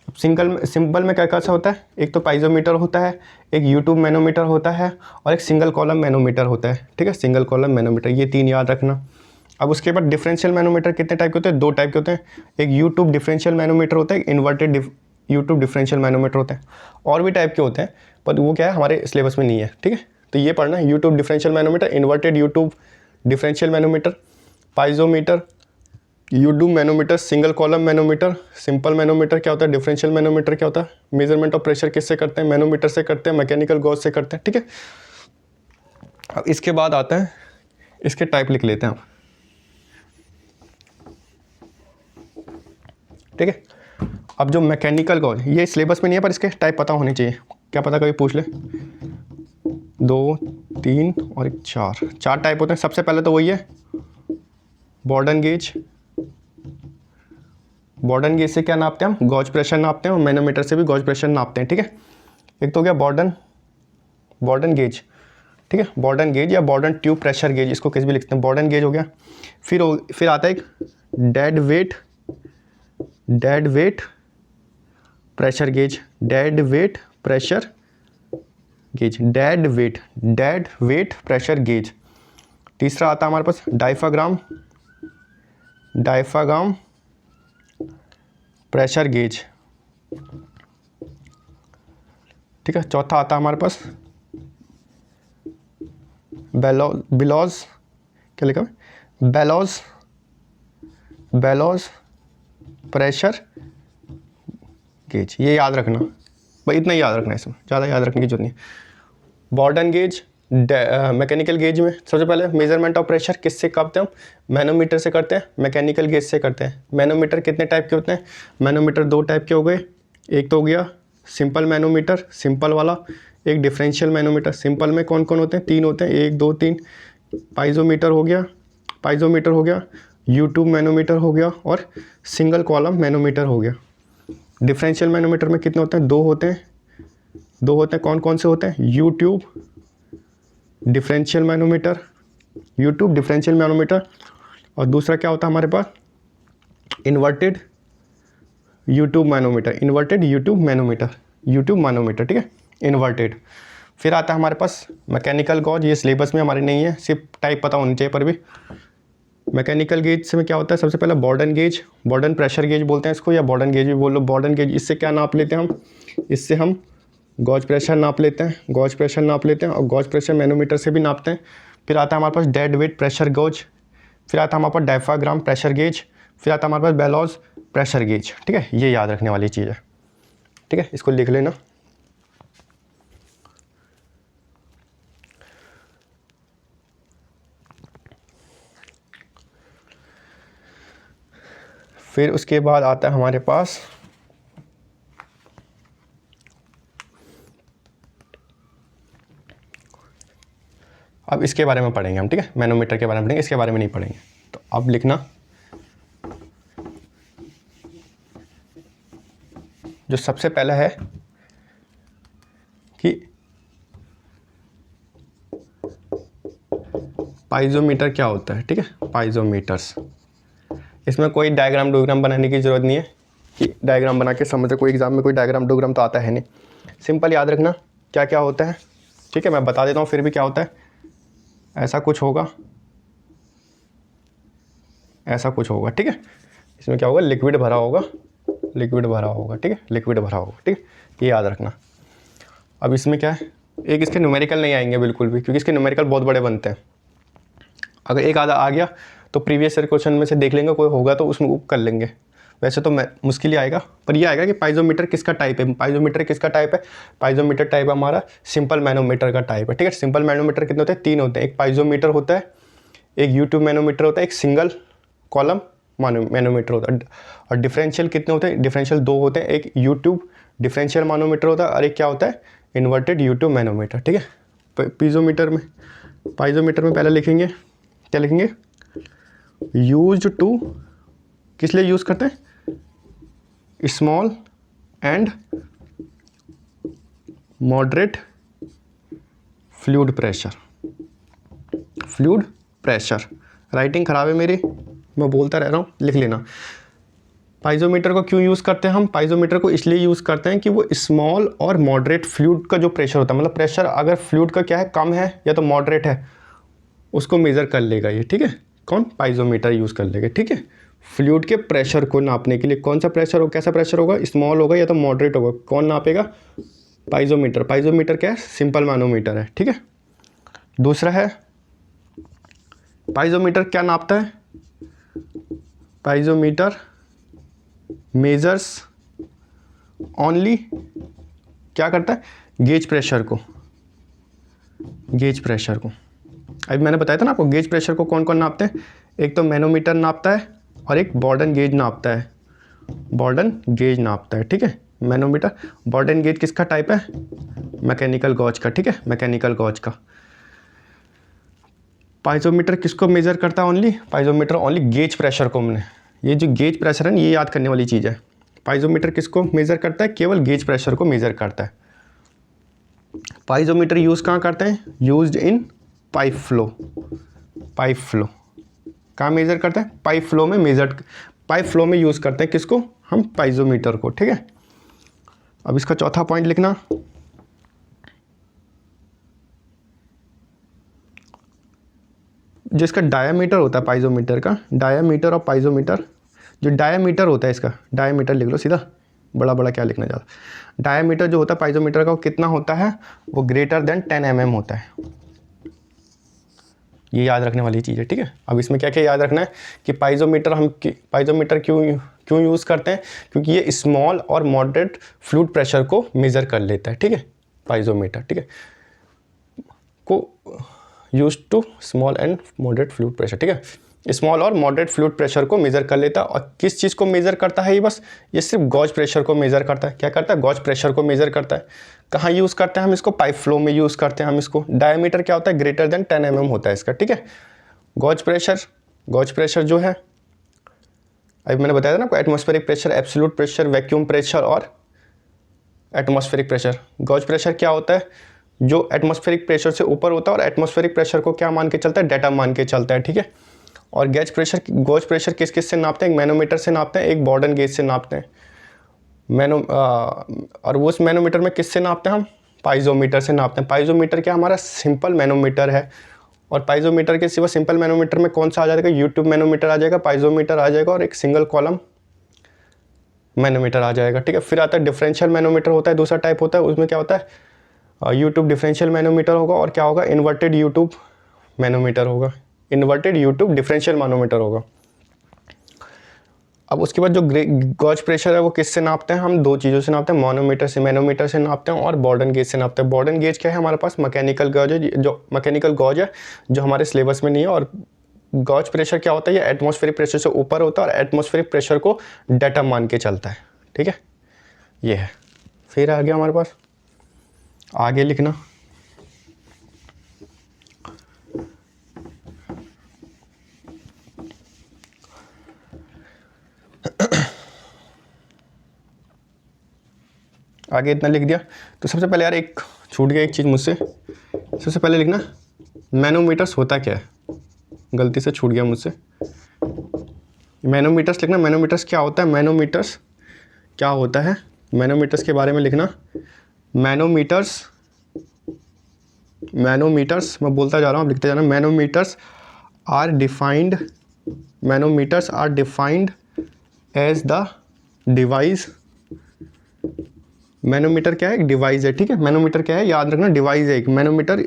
अब सिंपल में क्या क्या सा होता है, एक तो पाइजोमीटर होता है, एक यूट्यूब मैनोमीटर होता है, और एक सिंगल कॉलम मैनोमीटर होता है। ठीक है, सिंगल कॉलम मैनोमीटर, ये तीन याद रखना। अब उसके बाद डिफरेंशियल मैनोमीटर कितने टाइप के होते हैं, दो टाइप के होते हैं, एक यूट्यूब डिफरेंशियल मैनोमीटर होता है, एक इन्वर्टेड यूट्यूब डिफरेंशियल मैनोमीटर होता है। और भी टाइप के होते हैं पर वो क्या है हमारे सिलेबस में नहीं है। ठीक है, तो ये पढ़ना है, U tube differential manometer, inverted U tube differential manometer, piezometer, U tube manometer, single column manometer, simple manometer क्या होता है, डिफरेंशियल मैनोमीटर क्या होता है, मेजरमेंट ऑफ प्रेशर किससे करते हैं, मैनोमीटर से करते हैं, मैकेनिकल गॉज से करते हैं, ठीक है। अब इसके बाद आता है, इसके टाइप लिख लेते हैं आप, ठीक है। अब जो मैकेनिकल गॉज, ये सिलेबस में नहीं है पर इसके टाइप पता होने चाहिए, क्या पता कभी पूछ ले। 2, 3 और 4 टाइप होते हैं। सबसे पहले तो वही है बॉर्डन गेज। बॉर्डन गेज से क्या नापते हैं हम, गॉज प्रेशर नापते हैं, और मैनोमीटर से भी गॉज प्रेशर नापते हैं, ठीक है। एक तो हो गया बॉर्डन गेज, ठीक है, बॉर्डन गेज या बॉर्डन ट्यूब प्रेशर गेज, इसको किस भी लिखते हैं, बॉर्डन गेज हो गया। फिर आता है एक dead weight pressure gauge, dead weight pressure gauge. तीसरा आता है हमारे पास डायफ्राग्राम प्रेशर गेज, ठीक है। चौथा आता है हमारे पास बेलॉज, क्या लिखा है, बेलॉज प्रेशर गेज, ये याद रखना भाई, इतना ही याद रखना है, इसमें ज़्यादा याद रखने की जरूरत नहीं है। बॉर्डन गेज, मैकेनिकल गेज में सबसे पहले मेजरमेंट ऑफ प्रेशर किससे करते हैं हम, मैनोमीटर से करते हैं, मैकेनिकल गेज से करते हैं। मैनोमीटर कितने टाइप के होते हैं, मैनोमीटर 2 टाइप के हो गए, एक तो हो गया सिंपल मैनोमीटर, सिंपल वाला, एक डिफरेंशियल मैनोमीटर। सिंपल में कौन कौन होते हैं, 3 होते हैं, 1 2 3। पाइजोमीटर हो गया, यूट्यूब मैनोमीटर हो गया, और सिंगल कॉलम मैनोमीटर हो गया। डिफरेंशियल मैनोमीटर में कितने होते हैं, 2 होते हैं। कौन कौन से होते हैं, यूट्यूब डिफरेंशियल मैनोमीटर, और दूसरा क्या होता है हमारे पास, इन्वर्टेड यूट्यूब मैनोमीटर, ठीक है, इन्वर्टेड। फिर आता है हमारे पास मैकेनिकल गॉज, ये सिलेबस में हमारे नहीं है, सिर्फ टाइप पता होनी चाहिए पर भी। मैकेनिकल गेज से में क्या होता है, सबसे पहले बॉर्डन प्रेशर गेज बोलते हैं इसको, या बॉर्डन गेज भी बोल लो। बॉर्डन गेज, इससे क्या नाप लेते हैं हम, इससे हम गॉज प्रेशर नाप लेते हैं, और गॉज प्रेशर मैनोमीटर से भी नापते हैं। फिर आता है हमारे पास डेड वेट प्रेशर गॉज, फिर आता है हमारे पास डायफ्राग्राम प्रेशर गेज, फिर आता है हमारे पास बेलॉज प्रेशर गेज, ठीक है। ये याद रखने वाली चीज़ है, ठीक है, इसको लिख लेना। फिर उसके बाद आता है हमारे पास अब इसके बारे में पढ़ेंगे हम, ठीक है, मैनोमीटर के बारे में पढ़ेंगे, इसके बारे में नहीं पढ़ेंगे। तो अब लिखना, जो सबसे पहला है कि पाइजोमीटर क्या होता है, ठीक है, पाइजोमीटर्स। इसमें कोई डायग्राम बनाने की ज़रूरत नहीं है कि डायग्राम बना के समझे, कोई एग्जाम में कोई डायग्राम तो आता है नहीं। सिंपल याद रखना क्या क्या होता है, ठीक है। मैं बता देता हूँ फिर भी क्या होता है। ऐसा कुछ होगा, ठीक है। इसमें क्या होगा, लिक्विड भरा होगा, ठीक है, ठीक है, ये याद रखना। अब इसमें क्या है, एक इसके न्यूमेरिकल नहीं आएंगे बिल्कुल भी, क्योंकि इसके न्यूमेरिकल बहुत बड़े बनते हैं। अगर एक आधा आ गया तो प्रीवियस ईयर क्वेश्चन में से देख लेंगे, कोई होगा तो उसमें कर लेंगे। वैसे तो मैं मुश्किल ही आएगा, पर ये आएगा कि पाइजोमीटर किसका टाइप है। पाइजोमीटर टाइप हमारा सिंपल मैनोमीटर का टाइप है, ठीक है। सिंपल मैनोमीटर कितने होते हैं, 3 होते हैं। एक पाइजोमीटर होता है, एक यूट्यूब मैनोमीटर होता है, एक सिंगल कॉलम मैनोमीटर होता है। और डिफरेंशियल कितने होते हैं, डिफरेंशियल 2 होते हैं। एक यूट्यूब डिफरेंशियल मैनोमीटर होता है, और एक क्या होता है, इन्वर्टेड यूट्यूब मैनोमीटर, ठीक है। पाइजोमीटर में पहले लिखेंगे, क्या लिखेंगे, यूज्ड टू, किस लिए यूज़ करते हैं, small and moderate fluid pressure. Writing ख़राब है मेरी, मैं बोलता रह रहा हूँ, लिख लेना। पाइजोमीटर को क्यों यूज़ करते हैं हम, पाइजोमीटर को इसलिए यूज़ करते हैं कि वो स्मॉल और मॉडरेट फ्लूइड का जो प्रेशर होता है, मतलब प्रेशर अगर फ्लूइड का क्या है, कम है या तो मॉडरेट है, उसको मेज़र कर लेगा ये, ठीक है। कौन, पाइजोमीटर यूज़ कर लेगा, ठीक है। फ्लूइड के प्रेशर को नापने के लिए कौन सा प्रेशर हो, कैसा प्रेशर होगा, स्मॉल होगा या तो मॉडरेट होगा, कौन नापेगा, पाइजोमीटर। पाइजोमीटर क्या है, सिंपल मैनोमीटर है, ठीक है। दूसरा है पाइजोमीटर क्या नापता है? पाइजोमीटर मेजर्स ओनली, क्या करता है? गेज प्रेशर को, गेज प्रेशर को। अभी मैंने बताया था ना आपको गेज प्रेशर को कौन कौन नापते हैं, एक तो मैनोमीटर नापता है और एक बॉर्डन गेज नापता है, बॉर्डन गेज नापता है, ठीक है। मैनोमीटर, बॉर्डन गेज किसका टाइप है? मैकेनिकल गॉज का, ठीक है, मैकेनिकल गॉज का। पाइजोमीटर किसको मेजर करता है? ओनली पाइजोमीटर ओनली गेज प्रेशर को। मैंने ये जो गेज प्रेशर है ना, ये याद करने वाली चीज़ है। पाइजोमीटर किसको मेजर करता है? केवल गेज प्रेशर को मेजर करता है। पाइजोमीटर यूज़ कहाँ करते हैं? Used in pipe flow, pipe flow कहाँ मेजर करते हैं? पाइप फ्लो में मेजर, पाइप फ्लो में यूज़ करते हैं किसको? हम पाइजोमीटर को, ठीक है। अब इसका चौथा पॉइंट लिखना, जिसका डायामीटर होता है पाइजोमीटर का, डायामीटर और पाइजोमीटर, जो डायामीटर होता है इसका, डायामीटर लिख लो सीधा, बड़ा बड़ा क्या लिखना ज़्यादा। डायामीटर जो होता है पाइजोमीटर का वो कितना होता है? वो ग्रेटर देन 10 mm होता है। ये याद रखने वाली चीज़ है, ठीक है। अब इसमें क्या क्या याद रखना है कि पाइजोमीटर हम पाइजोमीटर क्यों यूज़ करते हैं? क्योंकि ये स्मॉल और मॉडरेट फ्लूइड प्रेशर को मेज़र कर लेता है, ठीक है। पाइजोमीटर, ठीक है, को use to small and moderate fluid pressure, ठीक है। स्मॉल और मॉडरेट फ्लूइड प्रेशर को मेज़र कर लेता है। और किस चीज़ को मेज़र करता है? ये बस ये सिर्फ गॉज प्रेशर को मेज़र करता है। क्या करता है? गॉज प्रेशर को मेज़र करता है। कहाँ यूज़ करते हैं हम इसको? पाइप फ्लो में यूज़ करते हैं हम इसको। डायमीटर क्या होता है? ग्रेटर देन 10 mm होता है इसका, ठीक है। गॉज प्रेशर जो है, अभी मैंने बताया था ना आपको, atmospheric pressure, absolute pressure, vacuum pressure और एटमॉस्फेरिक प्रेशर। गॉज प्रेशर क्या होता है? जो एटमॉस्फेरिक प्रेशर से ऊपर होता है, और एटमॉस्फेरिक प्रेशर को क्या मान के चलता है? डेटा मान के चलता है, ठीक है। और गॉज प्रेशर किस किस से नापते हैं? एक मैनोमीटर से नापते हैं, एक बॉर्डन गेज से नापते हैं। और वो उस मैनोमीटर में किससे नापते हैं हम? पाइजोमीटर से नापते हैं। पाइजोमीटर क्या हमारा सिंपल मैनोमीटर है। और पाइजोमीटर के सिवा सिंपल मैनोमीटर में कौन सा आ जाएगा? यूट्यूब मैनोमीटर आ जाएगा, पाइजोमीटर आ जाएगा, और एक सिंगल कॉलम मैनोमीटर आ जाएगा, ठीक है। फिर आता है डिफरेंशियल मैनोमीटर, होता है दूसरा टाइप होता है, उसमें क्या होता है? यूट्यूब डिफरेंशियल मैनोमीटर होगा, और क्या होगा? इन्वर्टेड यूट्यूब मैनोमीटर होगा, इन्वर्टेड यूट्यूब डिफरेंशियल मैनोमीटर होगा। अब उसके बाद जो गॉज प्रेशर है वो किससे नापते हैं? हम दो चीज़ों से नापते हैं, मैनोमीटर से नापते हैं, और बॉर्डन गेज से नापते हैं। बॉर्डन गेज क्या है हमारे पास? मैकेनिकल गॉज है, जो मैकेनिकल गॉज है, जो हमारे सिलेबस में नहीं है। और गॉज प्रेशर क्या होता है? ये एटमॉस्फेरिक प्रेशर से ऊपर होता है, और एटमॉस्फेरिक प्रेशर को डेटा मान के चलता है, ठीक है। ये है। फिर आ गया हमारे पास, आगे लिखना, आगे इतना लिख दिया। तो सबसे पहले यार एक छूट गया एक चीज़ मुझसे, सबसे पहले लिखना मैनोमीटर्स होता क्या है, गलती से छूट गया मुझसे। मैनोमीटर्स लिखना, मैनोमीटर्स क्या होता है? मैनोमीटर्स क्या होता है? मैनोमीटर्स के बारे में लिखना। मैनोमीटर्स मैं बोलता जा रहा हूँ, आप लिखते जाना। Manometers are defined as the device. Manometer क्या है? एक डिवाइस है, ठीक है। मैनोमीटर क्या है? याद रखना, डिवाइस है एक। Manometers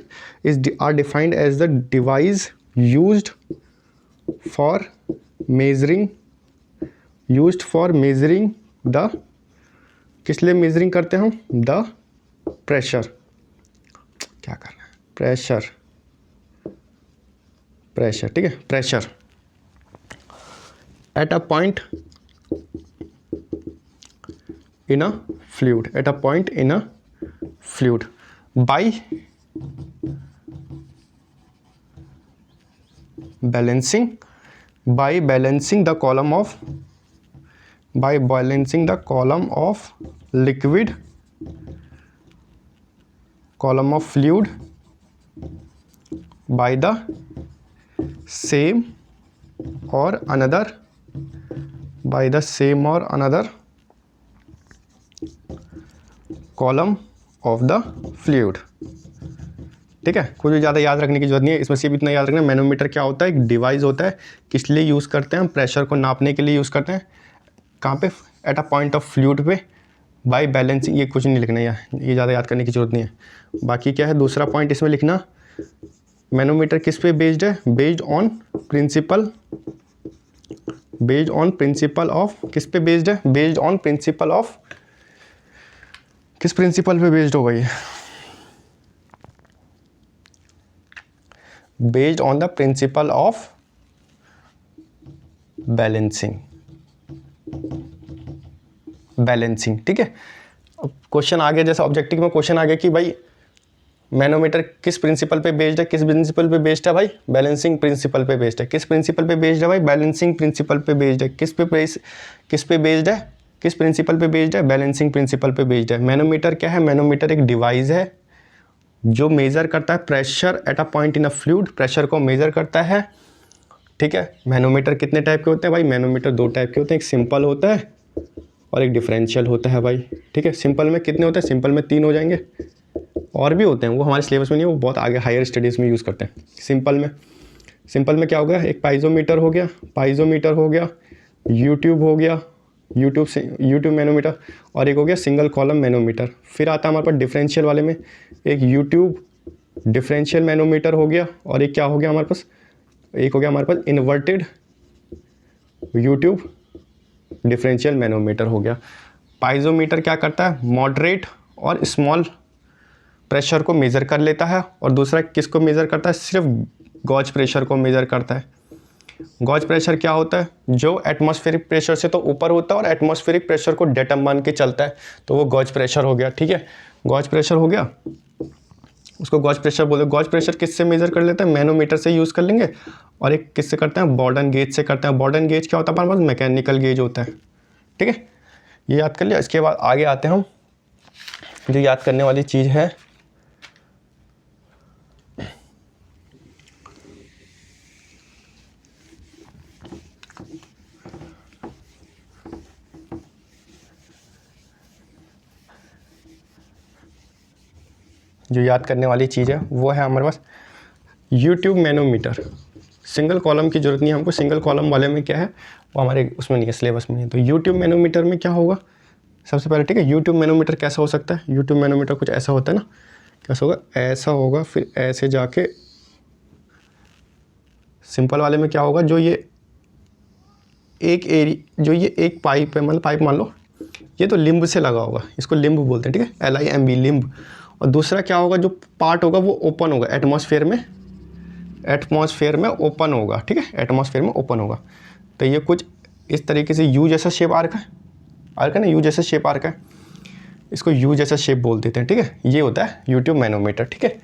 are defined as the device used for measuring the, किस लिए मेजरिंग करते हैं हम? द प्रेशर, क्या करना है? प्रेशर, ठीक है, pressure at a point in a fluid, at a point in a fluid by balancing the column of liquid, column of fluid by the same or another column of the fluid, ठीक है। कुछ भी ज़्यादा याद रखने की जरूरत नहीं है, इसमें सिर्फ इतना याद रखना, मैनोमीटर क्या होता है? एक डिवाइस होता है। किस लिए यूज़ करते हैं हम? प्रेशर को नापने के लिए यूज़ करते हैं। कहाँ पे? At a point of fluid पे, बाय बैलेंसिंग। ये कुछ नहीं लिखना है, ये ज़्यादा याद करने की जरूरत नहीं है। बाकी क्या है? दूसरा पॉइंट इसमें लिखना, मैनोमीटर किस पे बेस्ड है? बेस्ड ऑन प्रिंसिपल ऑफ, किस पे बेस्ड है? बेस्ड ऑन प्रिंसिपल ऑफ, किस प्रिंसिपल पे बेस्ड होगा ये? Based on the principle of balancing, ठीक है। अब क्वेश्चन आ गया, जैसे ऑब्जेक्टिव में क्वेश्चन आ गया कि भाई मैनोमीटर किस प्रिंसिपल पे बेस्ड है? किस प्रिंसिपल पे बेस्ड है भाई? बैलेंसिंग प्रिंसिपल पे बेस्ड है। किस प्रिंसिपल पे बेस्ड है भाई? बैलेंसिंग प्रिंसिपल पे बेस्ड है। किस पे बेस्ड है? किस प्रिंसिपल पे बेस्ड है? बैलेंसिंग प्रिंसिपल पे बेस्ड है। मैनोमीटर क्या है? मैनोमीटर एक डिवाइस है जो मेज़र करता है pressure at a point in a fluid, pressure को मेज़र करता है, ठीक है। मैनोमीटर कितने टाइप के होते हैं भाई? मैनोमीटर 2 टाइप के होते हैं, एक सिंपल होता है और एक डिफरेंशियल होता है भाई, ठीक है। सिंपल में कितने होते हैं? सिंपल में 3 हो जाएंगे, और भी होते हैं, वो हमारे सिलेबस में नहीं है, वो बहुत आगे हायर स्टडीज़ में यूज़ करते हैं। सिंपल में क्या हो गया? एक पाइजोमीटर हो गया, यूट्यूब हो गया, यूट्यूब मैनोमीटर, और एक हो गया सिंगल कॉलम मैनोमीटर। फिर आता है हमारे पास डिफरेंशियल वाले में, एक यूट्यूब डिफरेंशियल मैनोमीटर हो गया, और एक क्या हो गया हमारे पास? एक हो गया हमारे पास इन्वर्टेड यूट्यूब डिफरेंशियल मैनोमीटर हो गया। पाइजोमीटर क्या करता है? मॉडरेट और स्मॉल प्रेशर को मेज़र कर लेता है, और दूसरा किसको मेज़र करता है? सिर्फ गॉज प्रेशर को मेज़र करता है। गॉज प्रेशर क्या होता है? जो एटमॉस्फेरिक प्रेशर से तो ऊपर होता है और एटमॉस्फेरिक प्रेशर को डेटम मान के चलता है, तो वो गॉज प्रेशर हो गया, ठीक है। गॉज प्रेशर हो गया, उसको गॉज प्रेशर बोलते हैं। गॉज प्रेशर किससे मेज़र कर लेते हैं? मैनोमीटर से यूज़ कर लेंगे, और एक किससे करते हैं? बॉर्डन गेज से करते हैं। बॉर्डन गेज क्या होता है हमारे पास? मैकेनिकल गेज होता है, ठीक है। ये याद कर लिया। इसके बाद आगे आते हैं हम, जो याद करने वाली चीज़ है, वो है हमारे पास यूट्यूब मैनोमीटर। सिंगल कॉलम की ज़रूरत नहीं है हमको, सिंगल कॉलम वाले में क्या है वो हमारे उसमें नहीं है, सिलेबस में नहीं है। तो यूट्यूब मैनोमीटर में क्या होगा सबसे पहले, ठीक है। यूट्यूब मैनोमीटर कैसा हो सकता है? यूट्यूब मैनोमीटर कुछ ऐसा होता है ना, कैसा होगा? ऐसा होगा, फिर ऐसे जाके सिंपल वाले में क्या होगा? जो ये एक पाइप है, मतलब पाइप मान लो, ये तो लिम्ब से लगा होगा, इसको लिम्ब बोलते हैं, ठीक है, LIMB लिम्ब। और दूसरा क्या होगा? जो पार्ट होगा वो ओपन होगा, एटमॉस्फेयर में ओपन होगा, ठीक है, एटमॉस्फेयर में ओपन होगा। तो ये कुछ इस तरीके से यू जैसा शेप आर्क है ना, यू जैसा शेप आर्क है, इसको यू जैसा शेप बोल देते हैं, ठीक है। ये होता है यूट्यूब मैनोमीटर, ठीक है।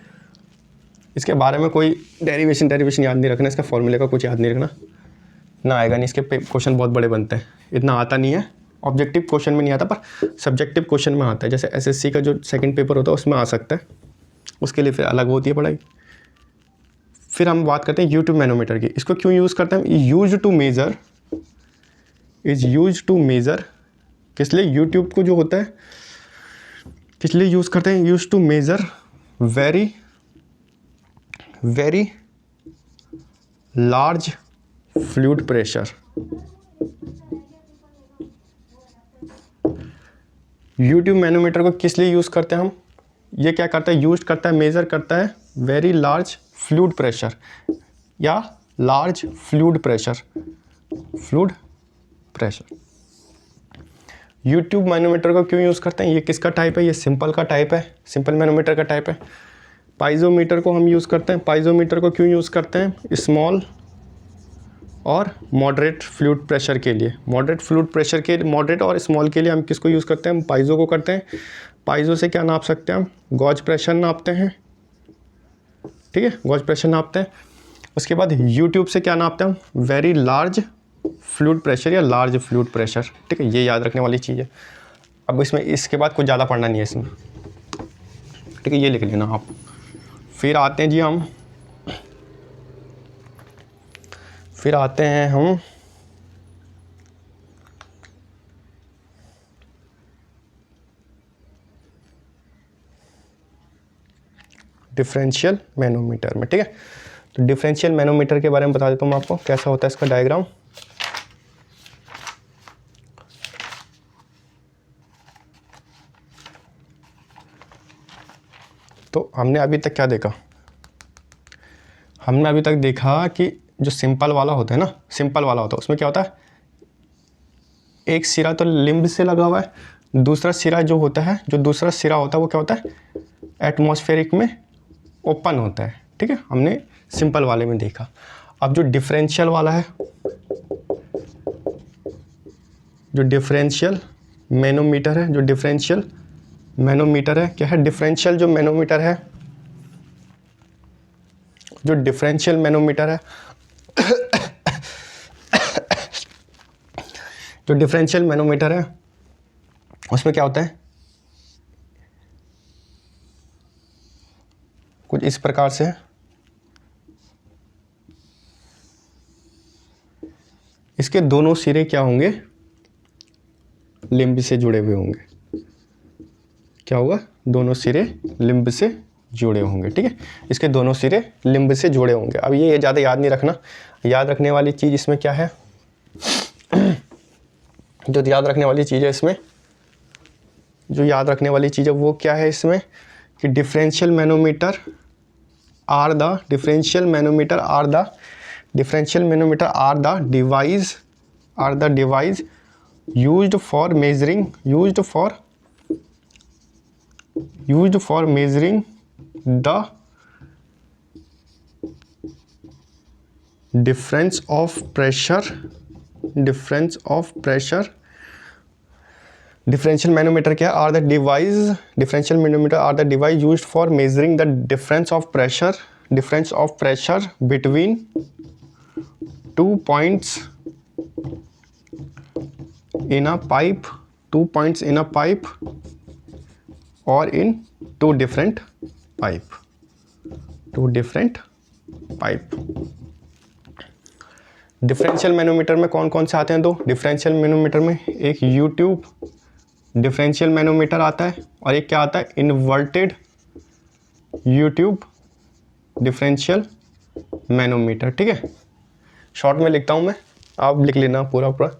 इसके बारे में कोई डेरिवेशन याद नहीं रखना, इसका फॉर्मूले का कुछ याद नहीं रखना, ना आएगा नहीं। इसके क्वेश्चन बहुत बड़े बनते हैं, इतना आता नहीं है, ऑब्जेक्टिव क्वेश्चन में नहीं आता, पर सब्जेक्टिव क्वेश्चन में आता है। जैसे SSC का जो सेकंड पेपर होता है उसमें आ सकता है, उसके लिए फिर अलग होती है पढ़ाई। फिर हम बात करते हैं यूट्यूब मैनोमीटर की। इसको क्यों यूज़ करते हैं? यूज टू मेज़र, किस लिए? यूट्यूब को जो होता है किस लिए यूज़ करते हैं? Use to measure very large fluid pressure. U tube manometer को किस लिए यूज़ करते हैं हम? ये क्या करता है? यूज करता है, मेज़र करता है वेरी लार्ज फ्लूइड प्रेशर या large fluid pressure. U tube manometer को क्यों यूज़ करते हैं? ये किसका टाइप है? ये सिंपल का टाइप है, सिंपल मैनोमीटर का टाइप है। पाइजोमीटर को हम यूज़ करते हैं। पाइजोमीटर को क्यों यूज़ करते हैं? स्मॉल और मॉडरेट फ्लूइड प्रेशर के लिए। मॉडरेट और स्मॉल के लिए हम किसको यूज़ करते हैं? हम पाइजो को करते हैं। पाइजो से क्या नाप सकते हैं हम? गॉज प्रेशर नापते हैं, ठीक है, गॉज प्रेशर नापते हैं। उसके बाद यूट्यूब से क्या नापते हैं हम? वेरी लार्ज फ्लूइड प्रेशर या लार्ज फ्लूइड प्रेशर, ठीक है। ये याद रखने वाली चीज़ है। अब इसमें इसके बाद कुछ ज़्यादा पढ़ना नहीं है इसमें, ठीक है, ये लिख लेना आप। फिर आते हैं हम डिफरेंशियल मैनोमीटर में, ठीक है। तो डिफरेंशियल मैनोमीटर के बारे में बता देता हूँ मैं आपको, कैसा होता है इसका डायग्राम। तो हमने अभी तक क्या देखा? हमने अभी तक देखा कि जो सिंपल वाला होता है ना, सिंपल वाला होता है उसमें क्या होता है, एक सिरा तो लिम्ब से लगा हुआ है, दूसरा सिरा जो होता है, जो दूसरा सिरा होता है वो क्या होता है, एटमॉस्फेरिक में ओपन होता है। ठीक है, हमने सिंपल वाले में देखा। अब जो डिफरेंशियल वाला है, जो डिफरेंशियल मैनोमीटर है, जो डिफरेंशियल मैनोमीटर है, क्या है, डिफरेंशियल जो मैनोमीटर है, जो डिफरेंशियल मैनोमीटर है जो डिफरेंशियल मैनोमीटर है उसमें क्या होता है, कुछ इस प्रकार से है। इसके दोनों सिरे क्या होंगे, लिम्ब से जुड़े हुए होंगे। क्या होगा, दोनों सिरे लिम्ब से जुड़े होंगे। ठीक है, इसके दोनों सिरे लिम्ब से जुड़े होंगे। अब ये ज़्यादा याद नहीं रखना, याद रखने वाली चीज़ इसमें क्या है, जो याद रखने वाली चीज़ है इसमें, जो याद रखने वाली चीज़ है वो क्या है इसमें, कि differential manometer are the differential manometer are the differential manometer are the device used for measuring the difference of pressure differential manometer क्या are the device differential manometer are the device used for measuring the difference of pressure between 2 points in a pipe or in two different pipe differential manometer में कौन कौन से आते हैं, दो differential manometer में, एक यूट्यूब डिफरेंशियल मैनोमीटर आता है और एक क्या आता है, इन्वर्टेड यूट्यूब डिफरेंशियल मैनोमीटर। ठीक है, शॉर्ट में लिखता हूँ मैं, आप लिख लेना पूरा।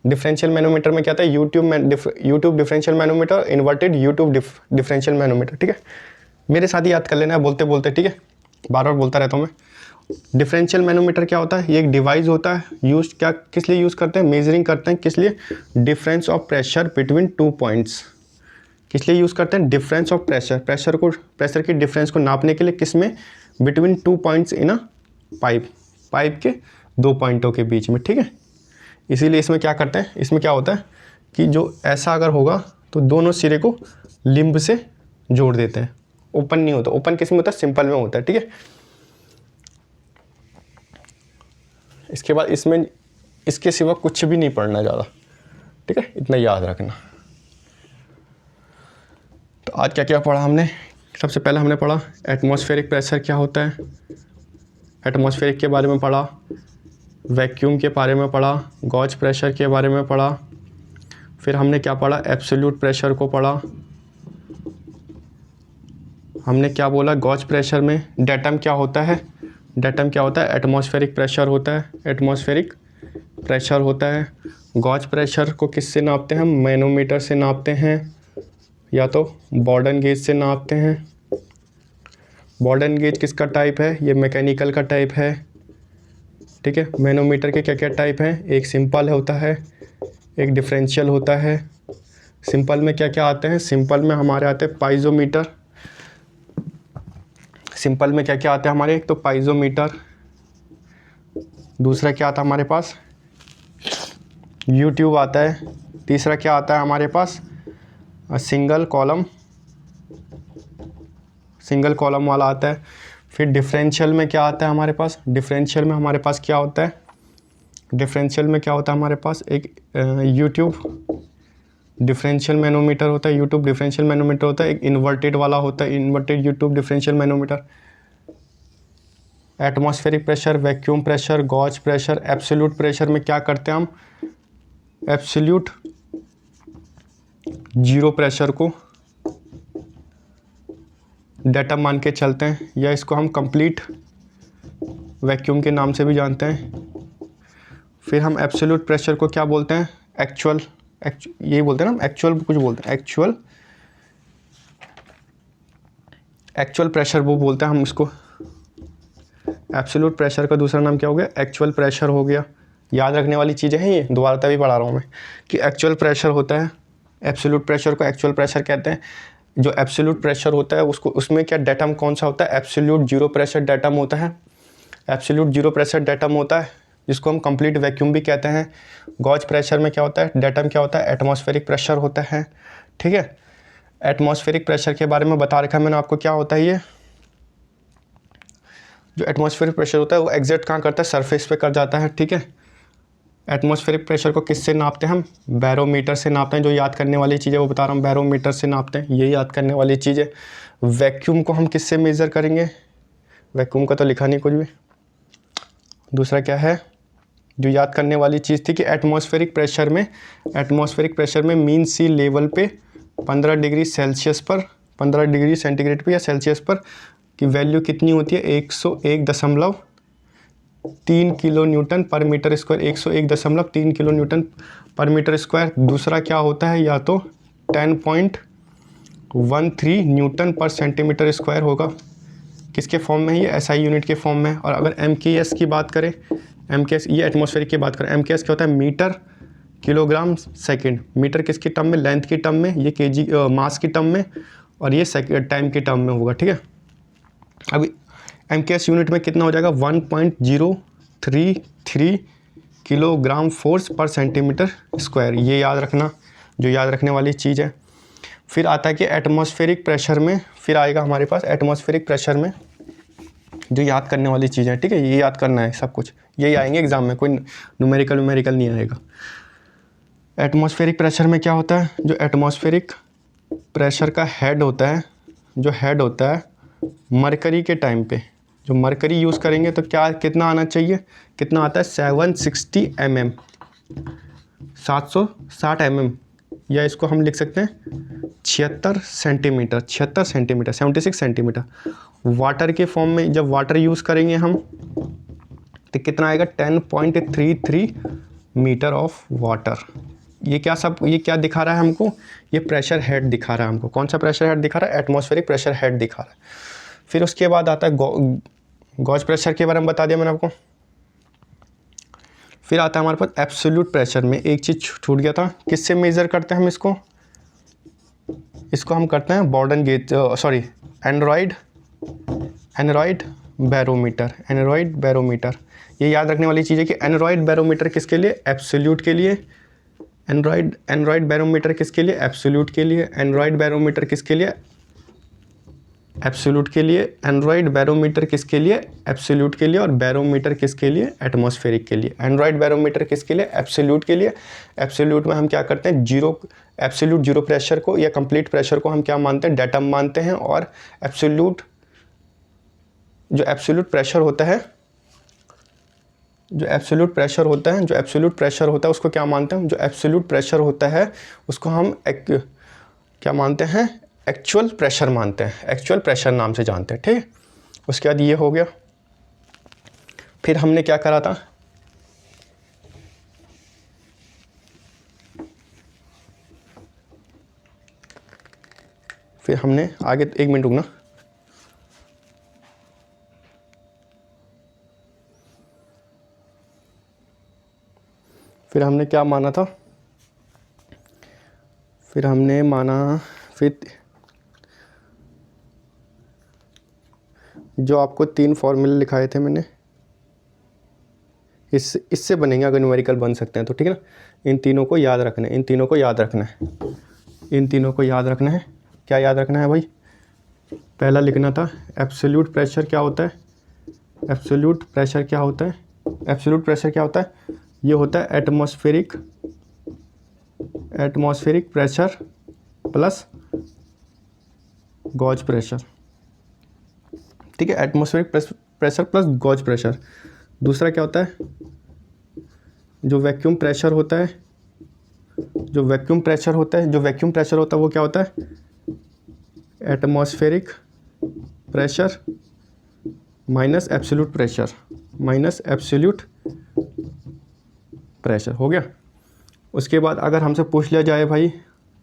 डिफरेंशियल मैनोमीटर में क्या आता है, U tube differential manometer, inverted U tube differential manometer. ठीक है, मेरे साथ ही याद कर लेना है बोलते बोलते। ठीक है, बार बार बोलता रहता हूँ मैं। डिफरेंशियल मैनोमीटर क्या होता है, ये एक डिवाइस होता है, यूज क्या किस लिए यूज़ करते हैं, मेजरिंग करते हैं, किस लिए, difference of pressure between 2 points. किस लिए यूज़ करते हैं, डिफरेंस ऑफ प्रेशर की डिफरेंस को नापने के लिए, किस में, between 2 points in a pipe के 2 पॉइंटों के बीच में। ठीक है, इसीलिए इसमें क्या करते हैं, इसमें क्या होता है कि जो ऐसा अगर होगा तो दोनों सिरे को लिम्ब से जोड़ देते हैं। ओपन नहीं होता, ओपन किस में होता है, सिंपल में होता है। ठीक है, इसके बाद इसमें इसके सिवा कुछ भी नहीं पढ़ना ज़्यादा। ठीक है, इतना याद रखना। तो आज क्या क्या पढ़ा हमने, सबसे पहले हमने पढ़ा एटमॉस्फेरिक प्रेशर क्या होता है, एटमॉस्फेरिक के बारे में पढ़ा, वैक्यूम के बारे में पढ़ा, गॉज प्रेशर के बारे में पढ़ा, फिर हमने क्या पढ़ा, एब्सोल्यूट प्रेशर को पढ़ा। हमने क्या बोला, गॉज प्रेशर में डेटम क्या होता है, एटमॉस्फेरिक प्रेशर होता है, एटमॉस्फेरिक प्रेशर होता है। गॉज प्रेशर को किससे नापते हैं, हम मैनोमीटर से नापते हैं या तो बॉर्डन गेज से नापते हैं। बॉर्डन गेज किसका टाइप है, ये मैकेनिकल का टाइप है। ठीक है, मैनोमीटर के क्या क्या टाइप हैं, एक सिंपल होता है, एक डिफरेंशियल होता है। सिंपल में क्या क्या आते हैं, सिंपल में हमारे आते हैं पाइजोमीटर। सिंपल में क्या क्या आते हैं हमारे, एक तो पाइजोमीटर, दूसरा क्या आता है हमारे पास, यूट्यूब आता है, तीसरा क्या आता है हमारे पास, सिंगल कॉलम वाला आता है। फिर डिफरेंशियल में क्या आता है हमारे पास, डिफरेंशियल में हमारे पास क्या होता है, डिफरेंशियल में क्या होता है हमारे पास, एक यूट्यूब डिफरेंशियल मैनोमीटर होता है, यूट्यूब डिफरेंशियल मैनोमीटर होता है, एक इन्वर्टेड वाला होता है, inverted U tube differential manometer. Atmospheric pressure, vacuum pressure, gauge pressure, absolute pressure में क्या करते हैं हम, एब्सोल्यूट जीरो प्रेशर को डाटा मान के चलते हैं, या इसको हम कंप्लीट वैक्यूम के नाम से भी जानते हैं। फिर हम एब्सोल्यूट प्रेशर को क्या बोलते हैं, एक्चुअल यही बोलते हैं ना, एक्चुअल कुछ बोलते हैं, एक्चुअल प्रेशर वो बोलते हैं हम इसको, एब्सोल्यूट प्रेशर का दूसरा नाम क्या हो गया, एक्चुअल प्रेशर हो गया। याद रखने वाली चीज़ें हैं ये, दोबारा तभी पढ़ा रहा हूँ मैं कि एक्चुअल प्रेशर होता है, एब्सोल्यूट प्रेशर को एक्चुअल प्रेशर कहते हैं। जो एब्सोल्यूट प्रेशर होता है उसको, उसमें क्या डेटम कौन सा होता है, एब्सोल्यूट जीरो प्रेशर डेटम होता है। एब्सोल्यूट जीरो प्रेशर डेटम होता है जिसको हम कंप्लीट वैक्यूम भी कहते हैं। गॉज प्रेशर में क्या होता है, डेटम क्या होता है, एटमॉस्फेरिक प्रेशर होता है। ठीक है, एटमॉस्फेरिक प्रेशर के बारे में बता रखा है मैंने आपको क्या होता है ये। जो एटमॉस्फेरिक प्रेशर होता है वो एग्जैक्ट कहाँ करता है, सरफेस पे कर जाता है। ठीक है, एटमॉस्फेरिक प्रेशर को किससे नापते हैं हम, बैरोमीटर से नापते हैं। जो याद करने वाली चीज़ है वो बता रहा हूँ, बैरोमीटर से नापते हैं, ये याद करने वाली चीज़ है। वैक्यूम को हम किससे मेज़र करेंगे, वैक्यूम का तो लिखा नहीं कुछ भी। दूसरा क्या है जो याद करने वाली चीज़ थी कि एटमॉस्फेरिक प्रेशर में मीन सी लेवल पे 15 डिग्री सेल्सियस पर, 15 डिग्री सेंटीग्रेड पे या सेल्सियस पर की वैल्यू कितनी होती है, 101.3 kilo newton per metre square, 101.3 kilo newton per metre square. दूसरा क्या होता है, या तो 10.13 न्यूटन पर सेंटीमीटर स्क्वायर होगा। किसके फॉर्म में है ये, एसआई यूनिट के फॉर्म में। और अगर एमकेएस की बात करें, एमकेएस ये एटमॉस्फेरिक की बात करें, एमकेएस क्या होता है, मीटर किलोग्राम सेकंड। मीटर किसकी टर्म में, लेंथ की टर्म में, ये केजी मास की टर्म में, और ये टाइम की टर्म में होगा। ठीक है, अभी एमकेएस यूनिट में कितना हो जाएगा, 1.033 kilogram force per centimetre square. ये याद रखना, जो याद रखने वाली चीज़ है। फिर आता है कि एटमॉस्फेरिक प्रेशर में, फिर आएगा हमारे पास एटमॉस्फेरिक प्रेशर में जो याद करने वाली चीज़ है। ठीक है, ये याद करना है सब कुछ, यही आएंगे एग्जाम में, कोई न्यूमेरिकल नहीं आएगा। एटमॉस्फेरिक प्रेशर में क्या होता है, जो एटमॉस्फेरिक प्रेशर का हेड होता है, जो हेड होता है मरकरी के टाइम पे, जो मरकरी यूज़ करेंगे तो क्या कितना आना चाहिए, कितना आता है 760 mm, 760 mm, या इसको हम लिख सकते हैं 76 सेंटीमीटर, 76 सेंटीमीटर। वाटर के फॉर्म में जब वाटर यूज़ करेंगे हम तो कितना आएगा, 10.33 मीटर ऑफ वाटर। ये क्या दिखा रहा है हमको, ये प्रेशर हेड दिखा रहा है हमको। कौन सा प्रेशर हेड दिखा रहा है, एटमॉस्फेरिक प्रेशर हेड दिखा रहा है। फिर उसके बाद आता है गॉज प्रेशर के बारे में बता दिया मैंने आपको। फिर आता है हमारे पास एब्सोल्यूट प्रेशर में, एक चीज़ छूट गया था, किससे मेज़र करते हैं हम इसको हम करते हैं बॉर्डन गेज, सॉरी एनरॉयड बैरोमीटर। ये याद रखने वाली चीज़ है कि एनरॉयड बैरोमीटर किसके लिए, एब्सोल्यूट के लिए। एनरॉयड बैरोमीटर किसके लिए, एब्सोल्यूट के लिए। एनरॉयड बैरोमीटर किसके लिए, एब्सोल्यूट के लिए। एनरॉयड बैरोमीटर किसके लिए, एब्सोल्यूट के लिए। और बैरोमीटर किसके लिए, एटमॉस्फेरिक के लिए। एनरॉयड बैरोमीटर किसके लिए, एब्सोल्यूट के लिए। एब्सोल्यूट में हम क्या करते हैं, एब्सोल्यूट जीरो प्रेशर को या कंप्लीट प्रेशर को हम क्या मानते हैं, डेटम मानते हैं। और एब्सोल्यूट प्रेशर होता है उसको क्या मानते हैं, जो एब्सोल्यूट प्रेशर होता है उसको हम क्या मानते हैं, एक्चुअल प्रेशर मानते हैं, एक्चुअल प्रेशर नाम से जानते हैं। ठीक है, उसके बाद ये हो गया। फिर हमने क्या करा था, फिर हमने आगे, एक मिनट रुकना, फिर हमने क्या माना था, फिर जो आपको 3 फॉर्मूले लिखाए थे मैंने, इससे बनेंगे, अगर न्यूमेरिकल बन सकते हैं तो। ठीक है ना, इन तीनों को याद रखना है। क्या याद रखना है भाई, पहला लिखना था एब्सोल्यूट प्रेशर क्या होता है, एब्सोल्यूट प्रेशर क्या होता है, ये होता है atmospheric pressure plus gauge pressure. ठीक है, atmospheric pressure plus gauge pressure. दूसरा क्या होता है, जो वैक्यूम प्रेशर होता है वो क्या होता है, atmospheric pressure minus absolute pressure हो गया। उसके बाद अगर हमसे पूछ लिया जाए भाई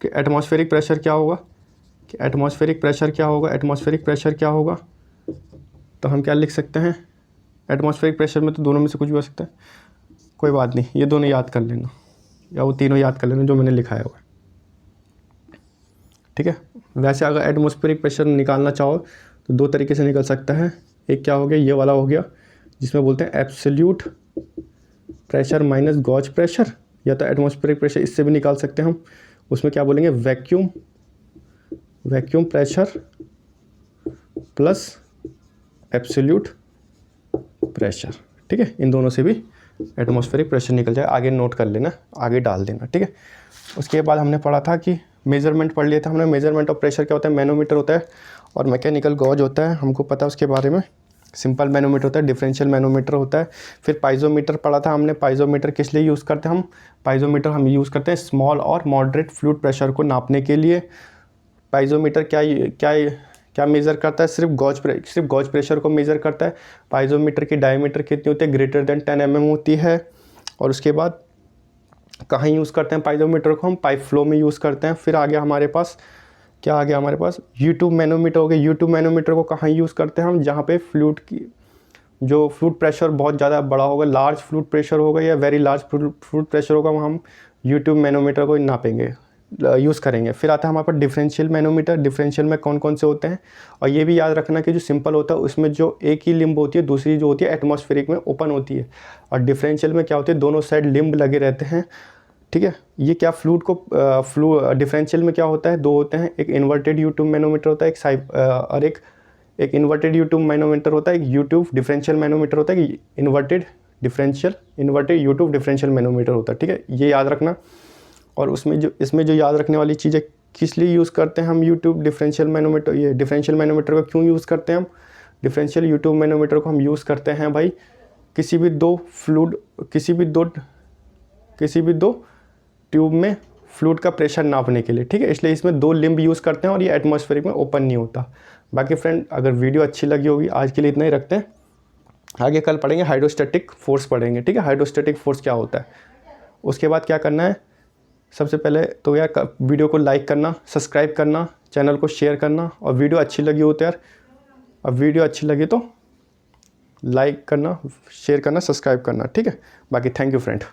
कि एटमॉस्फेरिक प्रेशर क्या होगा, तो हम क्या लिख सकते हैं, एटमॉस्फेरिक प्रेशर में तो दोनों में से कुछ भी हो सकता है, कोई बात नहीं, ये दोनों याद कर लेना या वो तीनों याद कर लेना जो मैंने लिखाया हुआ है, ठीक है। वैसे अगर एटमॉस्फेरिक प्रेशर निकालना चाहो तो दो तरीके से निकल सकता है। एक क्या हो गया, ये वाला हो गया जिसमें बोलते हैं absolute pressure minus gauge pressure, या तो एटमॉस्फेरिक प्रेशर इससे भी निकाल सकते हैं हम। उसमें क्या बोलेंगे, vacuum pressure plus absolute pressure, ठीक है। इन दोनों से भी एटमॉस्फेरिक प्रेशर निकल जाए, आगे नोट कर लेना, आगे डाल देना, ठीक है। उसके बाद हमने पढ़ा था कि मेज़रमेंट पढ़ लिया था हमने। मेज़रमेंट ऑफ प्रेशर क्या होता है, मैनोमीटर होता है और मैकेनिकल गॉज होता है, हमको पता है उसके बारे में। सिंपल मैनोमीटर होता है, डिफरेंशियल मैनोमीटर होता है। फिर पाइजोमीटर पढ़ा था हमने। पाइजोमीटर किस लिए यूज़ करते हैं हम, पाइजोमीटर हम यूज़ करते हैं स्मॉल और मॉडरेट फ्लूइड प्रेशर को नापने के लिए। पाइजोमीटर क्या मेज़र करता है, सिर्फ गॉज प्रेशर को मेज़र करता है। पाइजोमीटर की डायमीटर कितनी होती है, ग्रेटर देन 10 mm होती है। और उसके बाद कहाँ यूज़ करते हैं पाइजोमीटर को, हम पाइप फ्लो में यूज़ करते हैं। फिर आ गया हमारे पास, क्या आ गया हमारे पास, U-tube मैनोमीटर हो गया। U-tube मैनोमीटर को कहाँ यूज़ करते हैं हम, जहाँ पे फ्लूइड प्रेशर बहुत ज़्यादा बड़ा होगा, लार्ज फ्लूइड प्रेशर होगा या वेरी लार्ज फ्लूइड प्रेशर होगा, वहाँ हम U-tube मैनोमीटर को नापेंगे, यूज़ करेंगे। फिर आता है हमारे पास डिफरेंशियल मैनोमीटर। डिफरेंशियल में कौन कौन से होते हैं, और ये भी याद रखना कि जो सिंपल होता है उसमें जो एक ही लिम्ब होती है, दूसरी जो होती है एटमॉस्फेरिक में ओपन होती है। और डिफरेंशियल में क्या होती है, दोनों साइड लिम्ब लगे रहते हैं, ठीक है। ये क्या फ्लूइड को डिफरेंशियल में क्या होता है, दो होते हैं, एक इन्वर्टेड U-tube मैनोमीटर होता है, और एक इन्वर्टेड U-tube मैनोमीटर होता है, एक U-tube डिफरेंशियल मैनोमीटर होता है, इन्वर्टेड U-tube डिफरेंशियल मैनोमीटर होता है, ठीक है। ये याद रखना। और इसमें जो याद रखने वाली चीज़ है, किस लिए यूज़ करते हैं हम U-tube डिफरेंशियल मैनोमीटर, ये डिफरेंशियल मैनोमीटर को क्यों यूज़ करते हैं हम, डिफरेंशियल U-tube मैनोमीटर को हम यूज़ करते हैं भाई किसी भी दो ट्यूब में फ्लूइड का प्रेशर नापने के लिए, ठीक है। इसलिए इसमें दो लिम्ब यूज़ करते हैं और ये एटमॉस्फेरिक में ओपन नहीं होता। बाकी फ्रेंड, अगर वीडियो अच्छी लगी होगी, आज के लिए इतना ही रखते हैं। आगे कल पढ़ेंगे हाइड्रोस्टैटिक फोर्स पढ़ेंगे, ठीक है। हाइड्रोस्टैटिक फोर्स क्या होता है, उसके बाद क्या करना है, सबसे पहले तो यार वीडियो को लाइक करना, सब्सक्राइब करना, चैनल को शेयर करना। और वीडियो अच्छी लगी हो तो यार, अब वीडियो अच्छी लगी तो लाइक करना, शेयर करना, सब्सक्राइब करना, ठीक है। बाकी थैंक यू फ्रेंड।